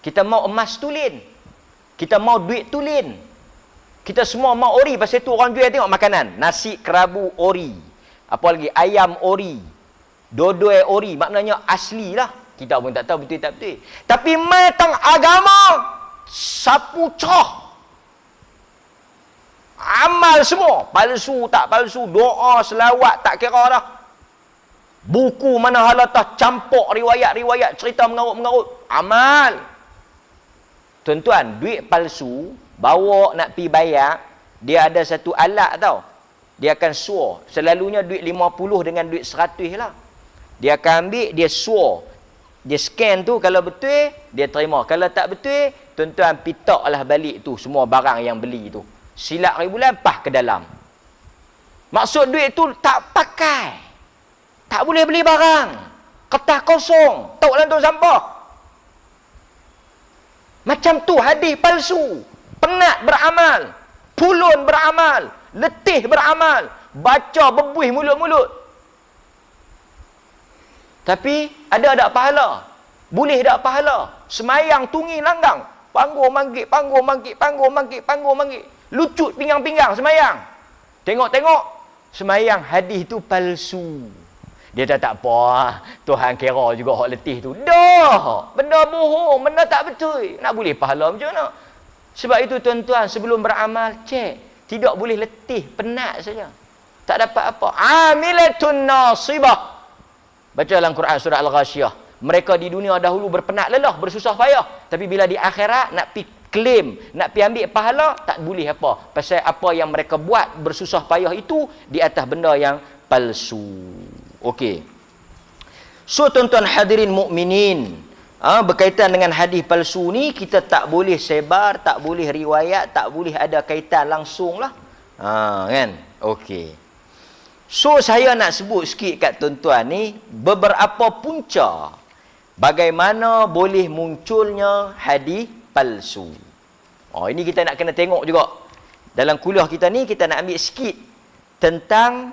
Kita mau emas tulin. Kita mau duit tulin. Kita semua mau ori. Pasal tu orang jual tengok makanan. Nasi kerabu ori. Apa lagi? Ayam ori. Dodoi ori. Maknanya asli lah. Kita pun tak tahu betul tak betul. Tapi matang agama, sapu coh. Amal semua. Palsu tak palsu. Doa, selawat tak kira dah. Buku mana halatah campur riwayat-riwayat. Cerita mengarut-mengarut. Amal. Tuan-tuan, duit palsu, bawa nak pi bayar, dia ada satu alat tau. Dia akan suar. Selalunya duit 50 dengan duit 100 lah. Dia akan ambil, dia suar. Dia scan tu, kalau betul, dia terima. Kalau tak betul, tuan-tuan pitaklah balik tu semua barang yang beli tu. Silap ribulan, pah ke dalam. Maksud duit tu tak pakai. Tak boleh beli barang. Kertas kosong. Tok dalam tong sampah. Macam tu hadis palsu. Penat beramal. Pulun beramal. Letih beramal. Baca bebuih mulut-mulut. Tapi ada tak pahala? Boleh tak pahala? Semayang tungi langgang. Panggur manggit, panggur manggit, panggur manggit, panggur manggit. Lucut pinggang-pinggang semayang. Tengok-tengok. Semayang hadis tu palsu. Dia tak apa. Tuhan kira juga hak letih tu. Dah. Benda bohong. Benda tak betul. Nak boleh pahala macam mana? Sebab itu tuan-tuan, sebelum beramal, cek. Tidak boleh letih. Penat saja. Tak dapat apa. Amilatun nasibah. Baca dalam Quran surah Al-Ghasyiyah. Mereka di dunia dahulu berpenat lelah, bersusah payah. Tapi bila di akhirat nak pi claim, nak pi ambil pahala, tak boleh apa. Pasal apa yang mereka buat bersusah payah itu di atas benda yang palsu. Okey. So tuan-tuan hadirin mukminin, berkaitan dengan hadis palsu ni, kita tak boleh sebar, tak boleh riwayat, tak boleh ada kaitan langsung lah. Kan? Okey. So saya nak sebut sikit kat tuan-tuan ni beberapa punca bagaimana boleh munculnya hadis palsu. Ini kita nak kena tengok juga. Dalam kuliah kita ni kita nak ambil sikit tentang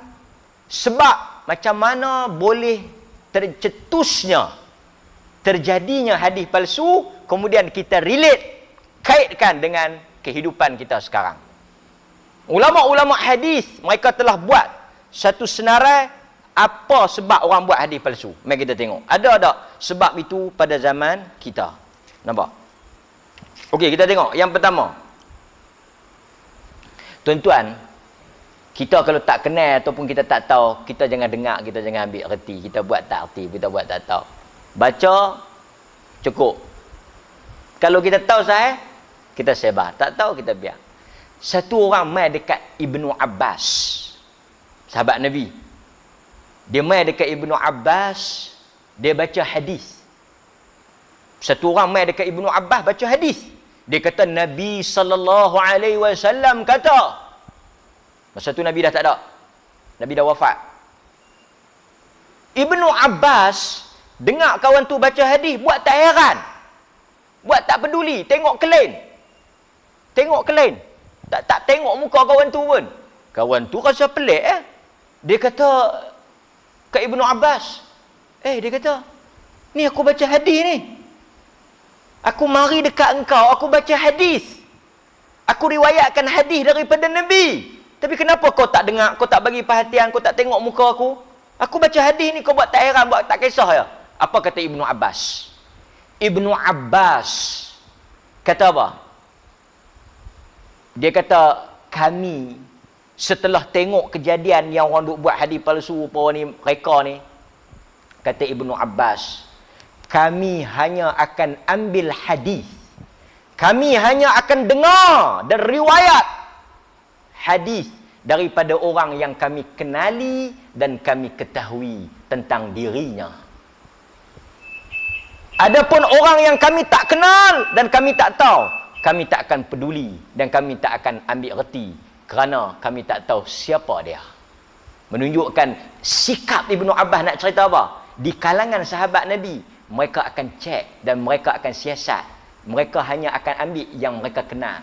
sebab macam mana boleh terjadinya hadis palsu, kemudian kita relate, kaitkan dengan kehidupan kita sekarang. Ulama-ulama hadis mereka telah buat satu senarai apa sebab orang buat hadis palsu. Mari kita tengok. Ada tak sebab itu pada zaman kita? Nampak? Okey, kita tengok. Yang pertama. Tuan-tuan, kita kalau tak kenal ataupun kita tak tahu, kita jangan dengar, kita jangan ambil erti. Kita buat tak erti, kita buat tak tahu. Baca, cukup. Kalau kita tahu sahih, kita sebar. Tak tahu, kita biar. Satu orang mai dekat Ibnu Abbas, sahabat Nabi. Dia mai dekat Ibnu Abbas, dia baca hadis. Satu orang mai dekat Ibnu Abbas baca hadis. Dia kata Nabi SAW kata. Masa tu Nabi dah tak ada. Nabi dah wafat. Ibnu Abbas dengar kawan tu baca hadis, buat tak heran. Buat tak peduli, tengok kelain. Tengok kelain. Tak tengok muka kawan tu pun. Kawan tu rasa pelik Dia kata kat Ibnu Abbas, dia kata, ni aku baca hadis ni. Aku mari dekat engkau, aku baca hadis. Aku riwayatkan hadis daripada Nabi. Tapi kenapa kau tak dengar, kau tak bagi perhatian, kau tak tengok muka aku? Aku baca hadis ni, kau buat tak heran, buat tak kisah ya? Apa kata Ibnu Abbas? Ibnu Abbas kata apa? Dia kata, kami setelah tengok kejadian yang orang duk buat hadis palsu mereka ni, kata Ibnu Abbas, kami hanya akan ambil hadis. Kami hanya akan dengar dan riwayat hadis daripada orang yang kami kenali dan kami ketahui tentang dirinya. Adapun orang yang kami tak kenal dan kami tak tahu, kami tak akan peduli dan kami tak akan ambil reti kerana kami tak tahu siapa dia. Menunjukkan sikap Ibnu Abbas nak cerita apa? Di kalangan sahabat Nabi, mereka akan cek dan mereka akan siasat. Mereka hanya akan ambil yang mereka kenal.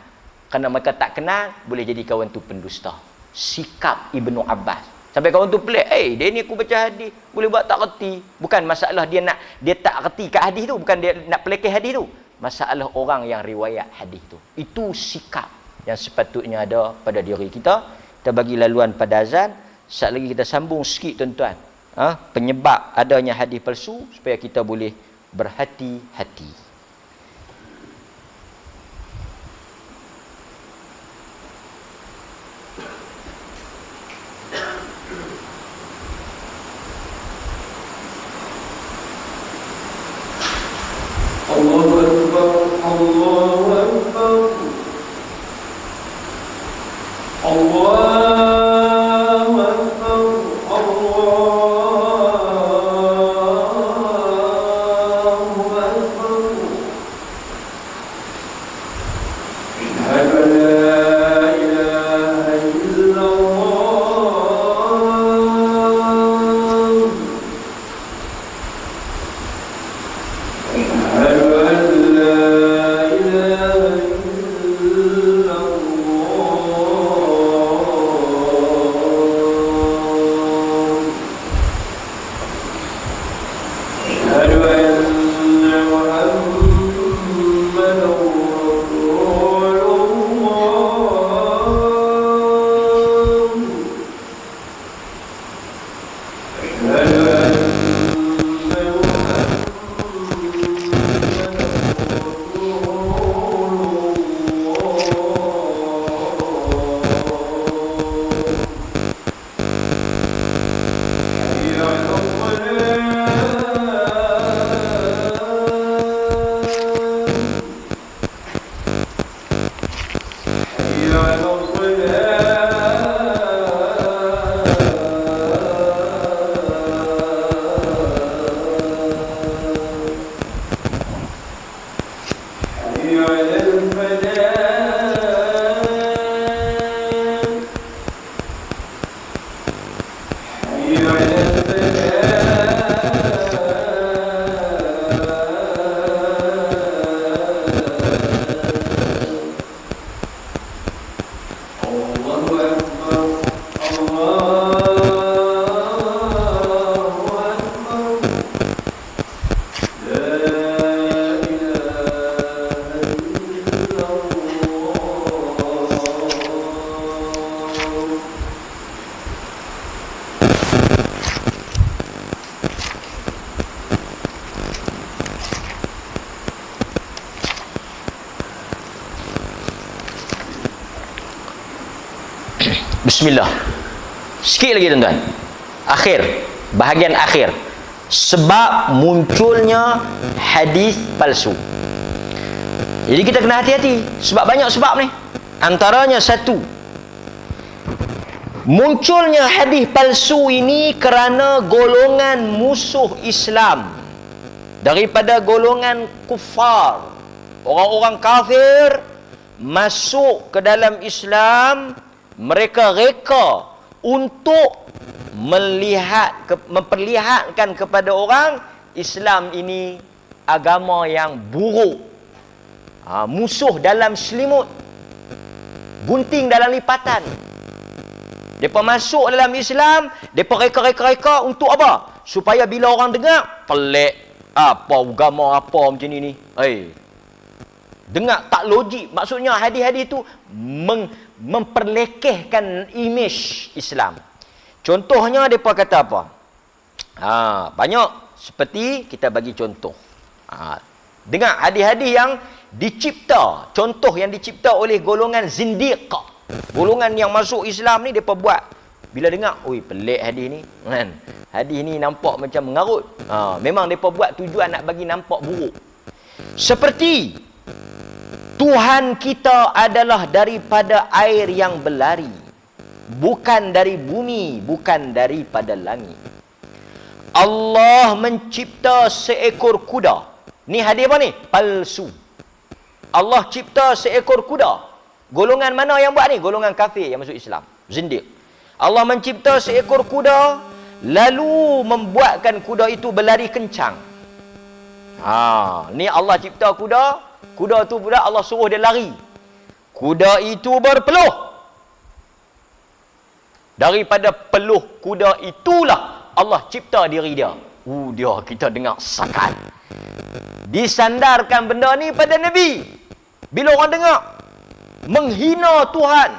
Kerana mereka tak kenal, boleh jadi kawan tu pendusta. Sikap Ibnu Abbas. Sampai kawan tu pelik, dia ni aku baca hadis, boleh buat tak reti. Bukan masalah dia tak reti kat hadis tu, bukan dia nak pelekeh hadis tu. Masalah orang yang riwayat hadis tu. Itu sikap yang sepatutnya ada pada diri kita. Kita bagi laluan pada azan. Sekejap lagi kita sambung sikit tuan-tuan. Penyebab adanya hadis palsu supaya kita boleh berhati-hati. Allahu Akbar, Allahu Akbar, Allahu Akbar, Allahu Akbar. Asyhadu an la ilaha illallah. Asyhadu an la ilaha Bismillah. Sikit lagi tuan-tuan. Akhir, bahagian akhir. Sebab munculnya hadis palsu. Jadi kita kena hati-hati. Sebab banyak sebab ni. Antaranya satu, munculnya hadis palsu ini kerana golongan musuh Islam daripada golongan kufar. Orang-orang kafir masuk ke dalam Islam, mereka reka untuk memperlihatkan kepada orang Islam ini agama yang buruk. Musuh dalam selimut, gunting dalam lipatan. Mereka masuk dalam Islam, mereka reka-reka untuk apa? Supaya bila orang dengar, pelik, apa agama apa macam ni. Dengar tak logik. Maksudnya hadis-hadis itu memperlekehkan imej Islam. Contohnya mereka kata apa? Banyak. Seperti kita bagi contoh. Dengar hadis-hadis yang dicipta. Contoh yang dicipta oleh golongan zindiq. Golongan yang masuk Islam ni mereka buat. Bila dengar, oi pelik hadis ni. Kan? Hadis ni nampak macam mengarut. Memang mereka buat tujuan nak bagi nampak buruk. Seperti Tuhan kita adalah daripada air yang berlari, bukan dari bumi, bukan daripada langit. Allah mencipta seekor kuda. Ni hadis apa ni? Palsu. Allah cipta seekor kuda. Golongan mana yang buat ni? Golongan kafir yang masuk Islam, zindiq. Allah mencipta seekor kuda, lalu membuatkan kuda itu berlari kencang. Ni Allah cipta kuda. Kuda tu pula Allah suruh dia lari. Kuda itu berpeluh. Daripada peluh kuda itulah Allah cipta diri dia. Dia kita dengar sakat. Disandarkan benda ni pada Nabi. Bila orang dengar, menghina Tuhan,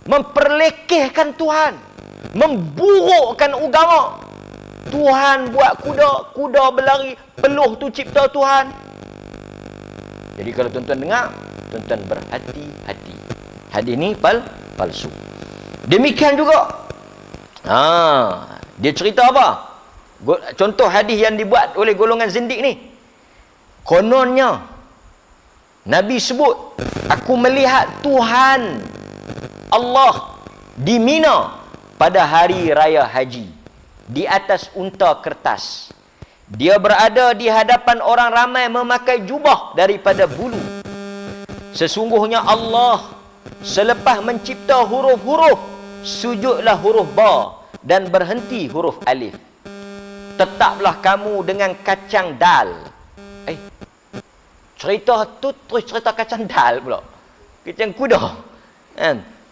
memperlekehkan Tuhan, memburukkan agama. Tuhan buat kuda, kuda berlari, peluh tu cipta Tuhan. Jadi kalau tuan-tuan dengar, tuan-tuan berhati-hati. Hadis ni palsu. Demikian juga. Dia cerita apa? Contoh hadis yang dibuat oleh golongan zindik ni. Kononnya Nabi sebut, aku melihat Tuhan Allah di Mina pada hari raya haji, di atas unta kertas. Dia berada di hadapan orang ramai memakai jubah daripada bulu. Sesungguhnya Allah selepas mencipta huruf-huruf, sujudlah huruf ba dan berhenti huruf alif. Tetaplah kamu dengan kacang dal. Cerita tu terus cerita kacang dal pula. Kacang kuda.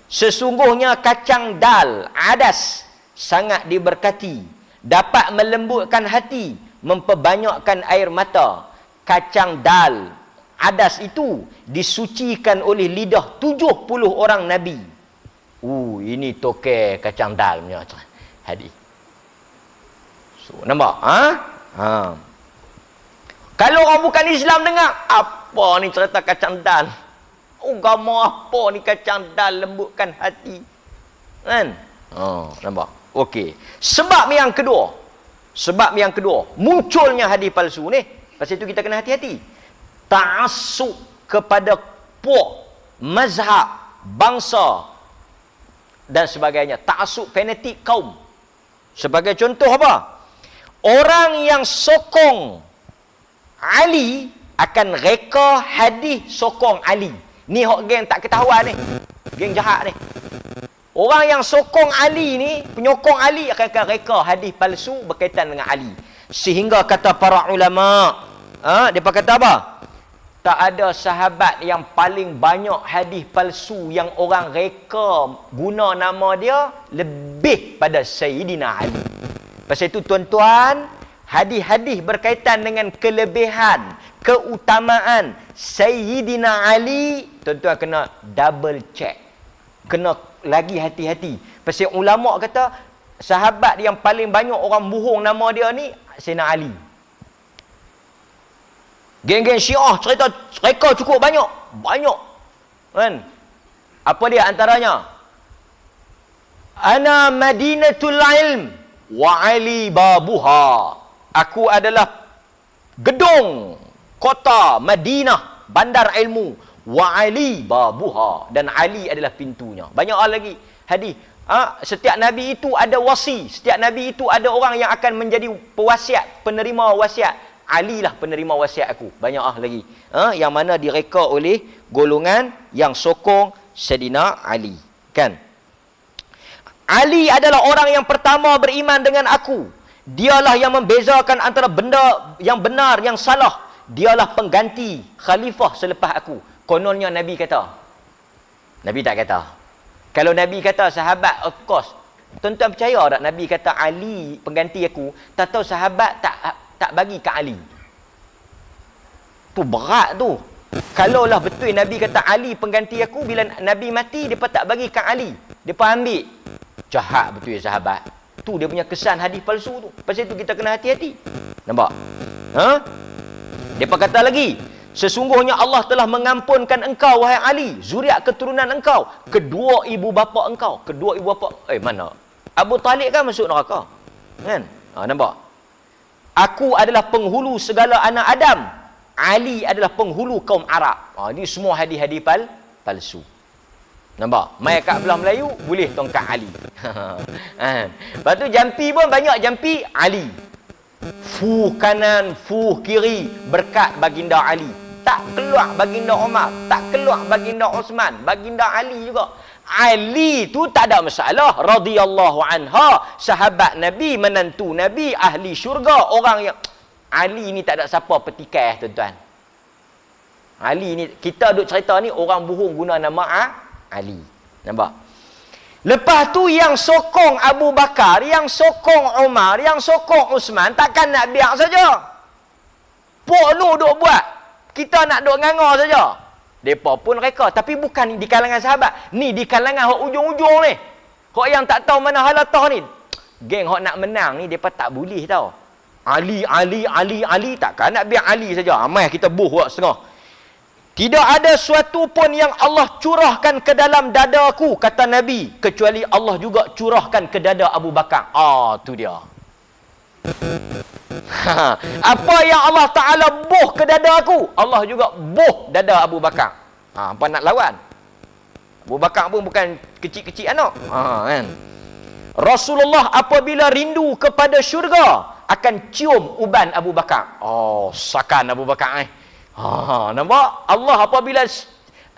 Sesungguhnya kacang dal, adas, sangat diberkati, dapat melembutkan hati, memperbanyakkan air mata. Kacang dal, adas itu disucikan oleh lidah 70 orang Nabi. Ini toke kacang dal punya hadis. So, nampak? Kalau orang bukan Islam dengar, apa ni cerita kacang dal? Agama apa ni kacang dal lembutkan hati? Kan? Nampak? Okey. Sebab yang kedua, munculnya hadis palsu ni. Pasal itu kita kena hati-hati. Ta'assub kepada puak, mazhab, bangsa dan sebagainya. Ta'assub fanatik kaum. Sebagai contoh apa? Orang yang sokong Ali akan reka hadis sokong Ali. Ni hok geng tak ketahuan ni. Geng jahat ni. Orang yang sokong Ali ni, penyokong Ali akan reka hadis palsu berkaitan dengan Ali. Sehingga kata para ulama, mereka kata apa? Tak ada sahabat yang paling banyak hadis palsu yang orang reka guna nama dia lebih pada Sayyidina Ali. Pasal itu tuan-tuan, hadis-hadis berkaitan dengan kelebihan, keutamaan Sayyidina Ali, tuan-tuan kena double check. Kena lagi hati-hati. Pasal ulama kata sahabat yang paling banyak orang bohong nama dia ni Sayyidina Ali. Geng-geng Syiah cerita reka cukup banyak. Kan? Apa dia antaranya? Ana Madinatul Ilm wa Ali babuha. Aku adalah gedung kota Madinah, bandar ilmu, wa Ali babuha, dan Ali adalah pintunya. Banyak lagi hadis. Setiap nabi itu ada wasi, setiap nabi itu ada orang yang akan menjadi pewasiat, penerima wasiat. Ali lah penerima wasiat aku. Banyak lagi. Yang mana direka oleh golongan yang sokong Sayyidina Ali. Kan? Ali adalah orang yang pertama beriman dengan aku. Dialah yang membezakan antara benda yang benar, yang salah. Dialah pengganti khalifah selepas aku. Kononnya Nabi kata. Nabi tak kata. Kalau Nabi kata sahabat, of course. Tuan-tuan percaya tak Nabi kata Ali pengganti aku? Tak tahu sahabat tak bagi ke Ali. Tu berat tu. Kalaulah betul Nabi kata Ali pengganti aku, bila Nabi mati, mereka tak bagi ke Ali. Mereka ambil. Jahat betul ya sahabat. Tu dia punya kesan hadis palsu tu. Pasal itu kita kena hati-hati. Nampak? Mereka kata lagi, sesungguhnya Allah telah mengampunkan engkau, wahai Ali, zuriat keturunan engkau, kedua ibu bapa engkau. Kedua ibu bapa, mana? Abu Talib kan masuk neraka. Kan? Nampak? Aku adalah penghulu segala anak Adam. Ali adalah penghulu kaum Arab. Ini semua hadis-hadis palsu. Nampak? Mai kat belah Melayu, boleh tongkat Ali. Lepas tu jampi pun banyak jampi Ali. Fuh kanan, fuh kiri, berkat baginda Ali. Tak keluar baginda Umar, tak keluar baginda Osman, baginda Ali juga. Ali tu tak ada masalah, radhiyallahu anha, sahabat Nabi, menantu Nabi, ahli syurga, orang yang Ali ni tak ada siapa petikai, tuan-tuan. Ali ni kita duk cerita ni orang bohong guna nama Ali. Nampak? Lepas tu yang sokong Abu Bakar, yang sokong Umar, yang sokong Usman, takkan nak biar saja. Pok nu duk buat. Kita nak duk nganga saja. Depa pun reka, tapi bukan di kalangan sahabat. Ni di kalangan hok ujung-ujung ni. Hok yang tak tahu mana halatah ni. Geng hok nak menang ni depa tak boleh tau. Ali, takkan nak biar Ali saja. Amai kita buh setengah. Tidak ada suatu pun yang Allah curahkan ke dalam dadaku, kata Nabi, kecuali Allah juga curahkan ke dada Abu Bakar. Tu dia. Apa yang Allah Ta'ala buh ke dada aku, Allah juga buh dada Abu Bakar. Apa nak lawan? Abu Bakar pun bukan kecil-kecil anak. Kan? Rasulullah apabila rindu kepada syurga, akan cium uban Abu Bakar. Sakan Abu Bakar nampak? Allah apabila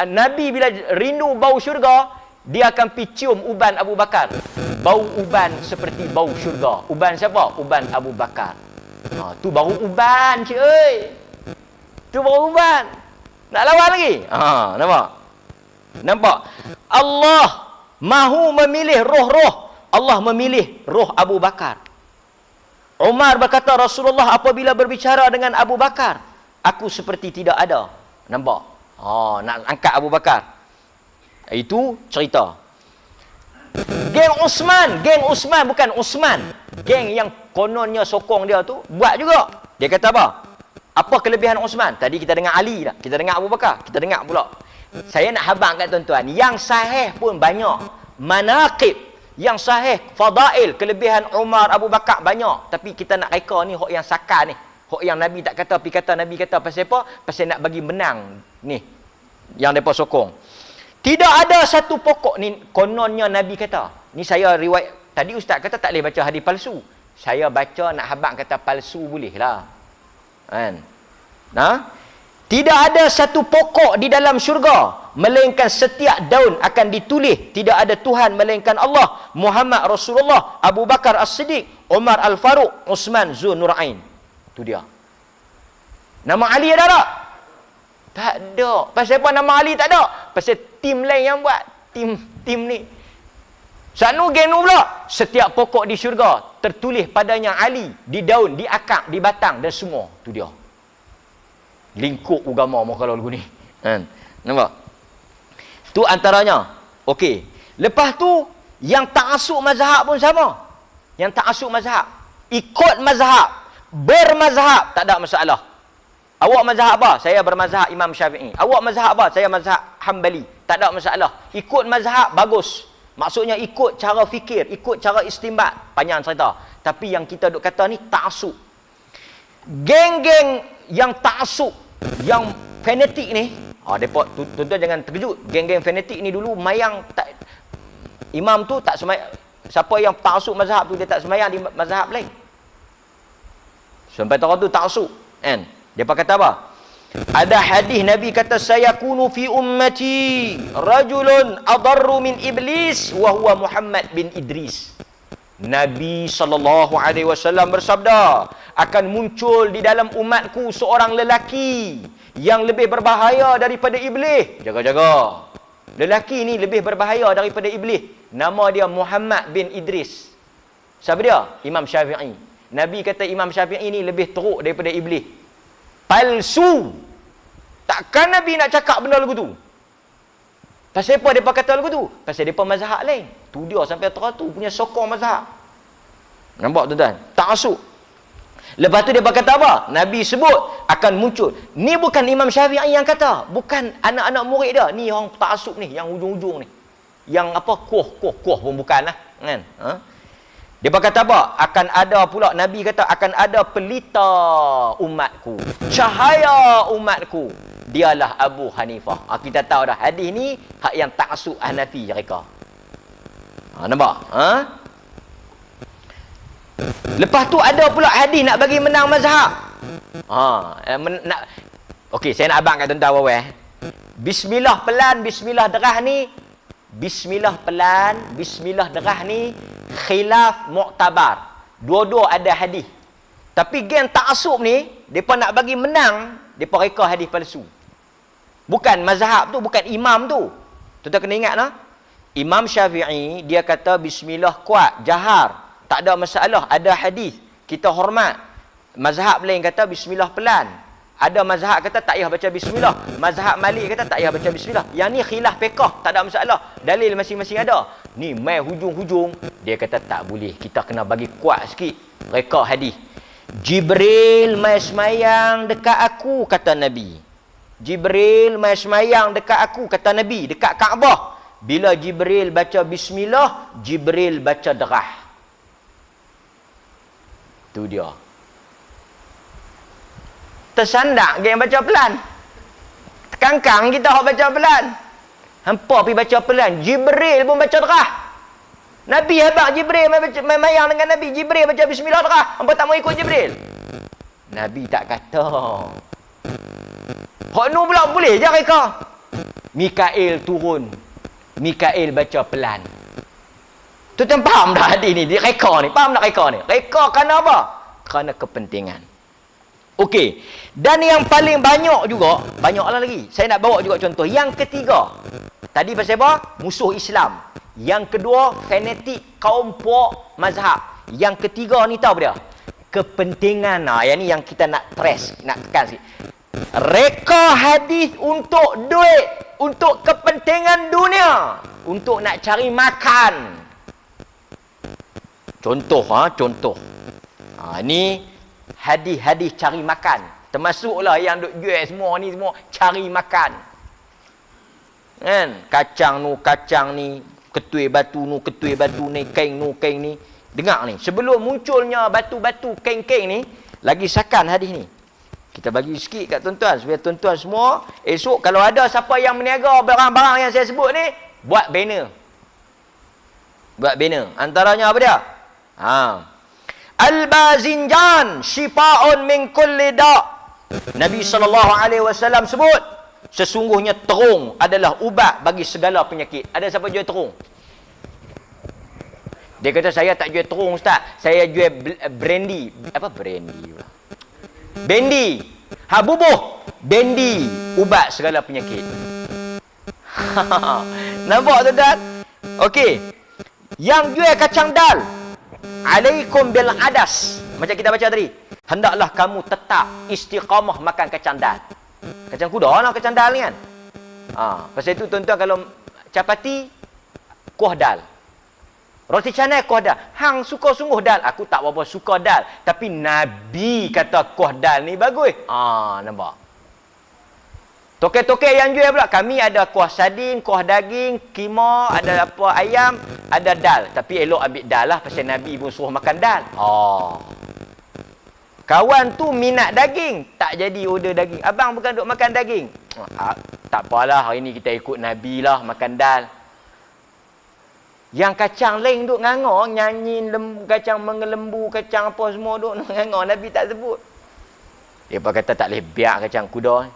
Nabi bila rindu bau syurga, dia akan pergi cium uban Abu Bakar. Bau uban seperti bau syurga. Uban siapa? Uban Abu Bakar. Tu baru uban, cik oi. Tu baru uban. Nak lawan lagi? Nampak? Allah mahu memilih roh-roh. Allah memilih roh Abu Bakar. Umar berkata, Rasulullah apabila berbicara dengan Abu Bakar, aku seperti tidak ada. Nampak? Nak angkat Abu Bakar. Itu cerita. Geng Usman bukan Usman. Geng yang kononnya sokong dia tu buat juga. Dia kata apa? Apa kelebihan Usman? Tadi kita dengar Ali dah. Kita dengar Abu Bakar. Kita dengar pula. Saya nak habang kat tuan-tuan. Yang sahih pun banyak. Manaqib. Yang sahih, fadail, kelebihan Umar, Abu Bakar banyak. Tapi kita nak reka ni hok yang sakar ni. Hok yang Nabi tak kata, tapi kata Nabi kata pasal apa? Pasal nak bagi menang ni. Yang mereka sokong. Tidak ada satu pokok ni, kononnya Nabi kata. Ni saya riwayat, tadi ustaz kata tak boleh baca hadis palsu. Saya baca nak habang kata palsu boleh lah. Kan? Tidak ada satu pokok di dalam syurga, melainkan setiap daun akan ditulis tidak ada Tuhan melainkan Allah, Muhammad Rasulullah, Abu Bakar As-Siddiq, Umar Al-Faruq, Utsman Zunurain. Tu dia. Nama Ali ada tak? Tak ada. Pasal apa nama Ali tak ada? Pasal tim lain yang buat. Tim ni. Sanu geng nu pula. Setiap pokok di syurga tertulis padanya Ali, di daun, di akar, di batang dan semua. Tu dia. Lingkup agama mau kalau lagu ni. Nampak? Tu antaranya. Okey. Lepas tu yang ta'assub mazhab pun sama. Yang ta'assub mazhab, ikut mazhab, bermazhab, tak ada masalah. Awak mazhab apa? Saya bermazhab Imam Syafi'i. Awak mazhab apa? Saya mazhab Hanbali. Tak ada masalah. Ikut mazhab bagus. Maksudnya ikut cara fikir, ikut cara istinbat. Panjang cerita. Tapi yang kita duk kata ni ta'assub. Geng-geng yang ta'assub, yang fanatik ni, tuan-tuan jangan terkejut. Geng-geng fanatik ni dulu mayang tak, imam tu tak semayang. Siapa yang ta'assub mazhab tu, dia tak semayang di mazhab lain. Sampai orang tu ta'assub. Kan? Dia kata apa? Ada hadis Nabi kata, sayakunu fi ummati rajulun adarru min iblis wa huwa Muhammad bin Idris. Nabi SAW bersabda, akan muncul di dalam umatku seorang lelaki yang lebih berbahaya daripada iblis. Jaga-jaga. Lelaki ni lebih berbahaya daripada iblis. Nama dia Muhammad bin Idris. Siapa dia? Imam Syafi'i. Nabi kata Imam Syafi'i ni lebih teruk daripada iblis. Palsu. Takkan Nabi nak cakap benda lagu tu? Pasal apa mereka kata lagu tu? Pasal mereka mazhab lain. Tu dia sampai teratur punya sokong mazhab. Nampak tuan-tuan? Ta'assub. Lepas tu dia kata apa? Nabi sebut akan muncul. Ni bukan Imam Syafi'i yang kata. Bukan anak-anak murid dia. Ni orang ta'assub ni. Yang hujung-hujung ni. Yang apa? Kuh pun bukan lah. Kan? Ha? Dia kata apa? Akan ada pula, Nabi kata akan ada pelita umatku. Cahaya umatku. Dialah Abu Hanifah. Kita tahu dah hadis ni hak yang ta'assub Hanafi mereka. Nampak? Ha? Lepas tu ada pula hadis nak bagi menang mazhab. Okey, saya nak abang kat tuan-tuan awal. Bismillah pelan, bismillah derah ni. Bismillah pelan, bismillah derah ni khilaf mu'tabar. Dua-dua ada hadis. Tapi geng ta'assub ni, depa nak bagi menang, depa reka hadis palsu. Bukan mazhab tu, bukan imam tu. Tuan-tuan kena ingat lah. Imam Syafi'i dia kata bismillah kuat, jahar. Tak ada masalah, ada hadis. Kita hormat. Mazhab lain kata bismillah pelan. Ada mazhab kata tak payah baca bismillah. Mazhab Malik kata tak payah baca bismillah. Yang ni khilaf fiqh, tak ada masalah. Dalil masing-masing ada. Ni mai hujung-hujung, dia kata tak boleh. Kita kena bagi kuat sikit. Reka hadis. Jibril mai semayang dekat aku, kata Nabi. Jibril mai semayang dekat aku, kata Nabi, dekat Kaabah. Bila Jibril baca bismillah, Jibril baca derah. Tu dia. Tersandak dia yang baca pelan. Kangkang kita hok baca pelan. Hampa pergi baca pelan. Jibril pun baca derah. Nabi habaq Jibril main mayang dengan Nabi. Jibril baca bismillah derah. Hampa tak mau ikut Jibril. Nabi tak kata. Hok nu pula boleh je reka. Mikail turun. Mikail baca pelan. Tuan-tuan faham dah hadis ni? Dia reka ni. Faham tak reka ni? Reka kerana apa? Kerana kepentingan. Okey. Dan yang paling banyak juga, banyaklah lagi. Saya nak bawa juga contoh. Yang ketiga. Tadi pasal apa? Musuh Islam. Yang kedua, fanatik kaum puak mazhab. Yang ketiga ni tahu dia? Kepentingan. Yang ni yang kita nak press, nak tekan sikit. Reka hadis untuk duit, untuk kepentingan dunia, untuk nak cari makan. Contoh, contoh. Ni hadis-hadis cari makan. Termasuklah yang duk jual semua ni semua cari makan. Kan? Kacang ni, ketui batu ni, kain ni. Dengar ni, sebelum munculnya batu-batu kain-kain ni, lagi sakan hadis ni. Kita bagi sikit kat tuan-tuan supaya tuan-tuan semua esok kalau ada siapa yang meniaga barang-barang yang saya sebut ni, buat banner. Buat banner. Antaranya apa dia? Al-bazinjan shifa'un min kulli da'. Nabi SAW sebut, sesungguhnya terung adalah ubat bagi segala penyakit. Ada siapa jual terung? Dia kata saya tak jual terung ustaz, saya jual brandy. Apa brandy? Bendi. Bubuh. Bendi. Ubat segala penyakit. Nampak tuan-tuan? Okey. Yang jual kacang dal. Alaikum bil adas. Macam kita baca tadi. Hendaklah kamu tetap istiqamah makan kacang dal. Kacang kuda lah kacang dal ni kan. Pasal itu tuan-tuan kalau capati, kuah dal. Roti canai kuah dal. Hang suka sungguh dal. Aku tak berapa suka dal. Tapi Nabi kata kuah dal ni bagus. Nampak? Tokek-tokek yang jual pula, kami ada kuah sardin, kuah daging, kima, ada apa ayam, ada dal. Tapi elok ambil dal lah, pasal Nabi pun suruh makan dal. Oh. Kawan tu minat daging, tak jadi order daging. Abang bukan duk makan daging. Tak apalah, hari ni kita ikut Nabi lah makan dal. Yang kacang lain duk ngangor, nyanyi kacang mengelembu, kacang apa semua duk ngangor, Nabi tak sebut. Dia pun kata tak boleh biar kacang kuda.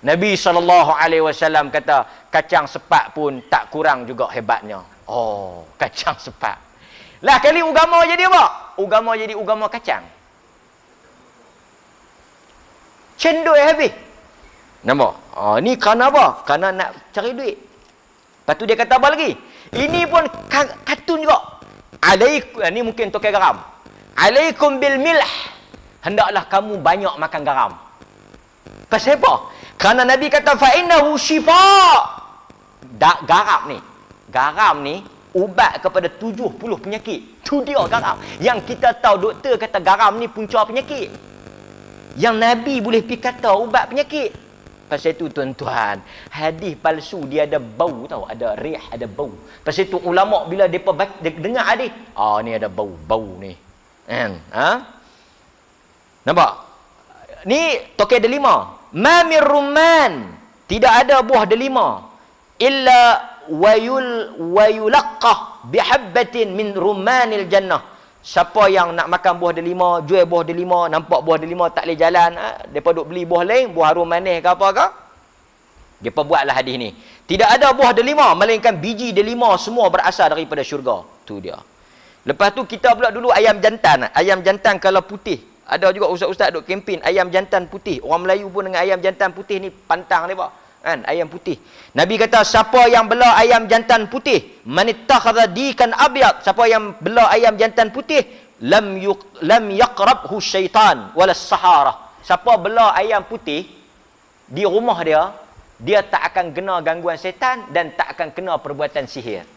Nabi SAW kata, kacang sepat pun tak kurang juga hebatnya. Oh, kacang sepat. Lah kali agama jadi apa? Agama jadi agama kacang. Cendol habis. Nampak? Oh, ni kerana apa? Kerana nak cari duit. Lepas tu dia kata apa lagi? Ini pun kartun juga. Ni mungkin tokai garam. Alaikum bil milh. Hendaklah kamu banyak makan garam. Pasal apa? Kerana Nabi kata fa'innahu syifa. Garam ni ubat kepada 70 penyakit. Tu dia garam. Yang kita tahu doktor kata garam ni punca penyakit. Yang Nabi boleh pergi kata ubat penyakit. Pasal itu tuan-tuan, hadis palsu dia ada bau tahu, ada rih, ada bau. Pasal itu ulama bila depa dengar hadis, ni ada bau ni. Kan? Nampak? Ni tokai delima. Ma min rumman, tidak ada buah delima illa wayulaqqah bihabbatin min rummanil jannah. Siapa yang nak makan buah delima, jual buah delima, nampak buah delima tak boleh jalan, depa duk beli buah lain, buah harum manis ke apa ke, depa buatlah hadis ni. Tidak ada buah delima melainkan biji delima semua berasal daripada syurga. Tu dia. Lepas tu kita pula dulu ayam jantan. Ayam jantan kalau putih, ada juga ustaz-ustaz duk kempen ayam jantan putih. Orang Melayu pun dengan ayam jantan putih ni pantang depa. Kan? Ayam putih. Nabi kata siapa yang bela ayam jantan putih, manittakhadha dikan abyad, siapa yang bela ayam jantan putih, lam yaqrabhu syaitan walas sahara. Siapa bela ayam putih di rumah dia, dia tak akan kena gangguan setan dan tak akan kena perbuatan sihir.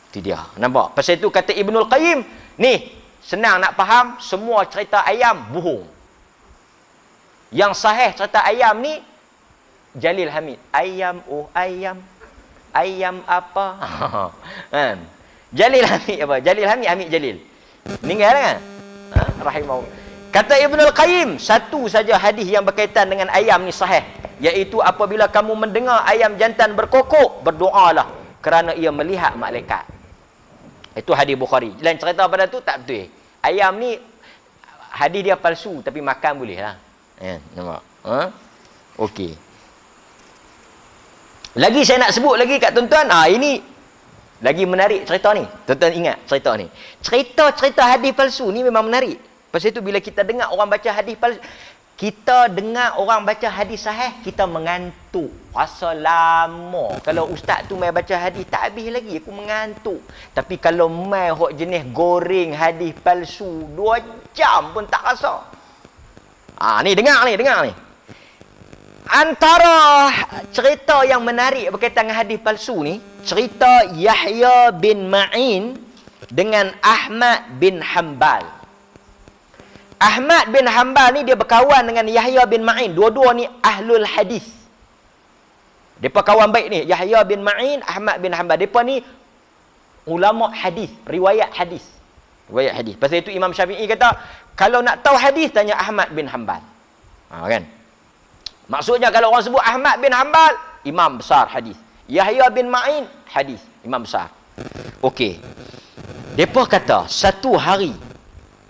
Itu dia. Nampak? Pasal itu kata Ibnul Qayyim, ni senang nak faham, semua cerita ayam bohong. Yang sahih cerita ayam ni Jalil Hamid. Ayam, oh ayam. Ayam apa? Kan? Jalil Hamid apa? Jalil Hamid, Hamid Jalil. Meninggal kan? Rahimahullah. Kata Ibnul Qayyim, satu saja hadis yang berkaitan dengan ayam ni sahih, iaitu apabila kamu mendengar ayam jantan berkokok, berdoalah kerana ia melihat malaikat. Itu hadis Bukhari. Lain cerita pada tu tak betul. Ayam ni hadis dia palsu tapi makan boleh lah. Nampak? Okey. Lagi saya nak sebut lagi kat tuan-tuan, ini lagi menarik cerita ni. Tuan-tuan ingat cerita ni. Cerita-cerita hadis palsu ni memang menarik. Pasal itu bila kita dengar orang baca hadis palsu, kita dengar orang baca hadis sahih, kita mengantuk. Rasa lama. Kalau ustaz tu mai baca hadis tak habis lagi, aku mengantuk. Tapi kalau mai hok jenis goreng hadis palsu 2 jam pun tak rasa. Ni dengar ni. Antara cerita yang menarik berkaitan dengan hadis palsu ni, cerita Yahya bin Ma'in dengan Ahmad bin Hanbal. Ahmad bin Hanbal ni dia berkawan dengan Yahya bin Ma'in. Dua-dua ni ahlul hadis. Depa kawan baik ni, Yahya bin Ma'in, Ahmad bin Hanbal. Depa ni ulama hadis, riwayat hadis. Riwayat hadis. Pasal itu Imam Syafi'i kata, kalau nak tahu hadis tanya Ahmad bin Hanbal. Kan? Maksudnya kalau orang sebut Ahmad bin Hanbal, imam besar hadis. Yahya bin Ma'in, hadis, imam besar. Okey. Depa kata satu hari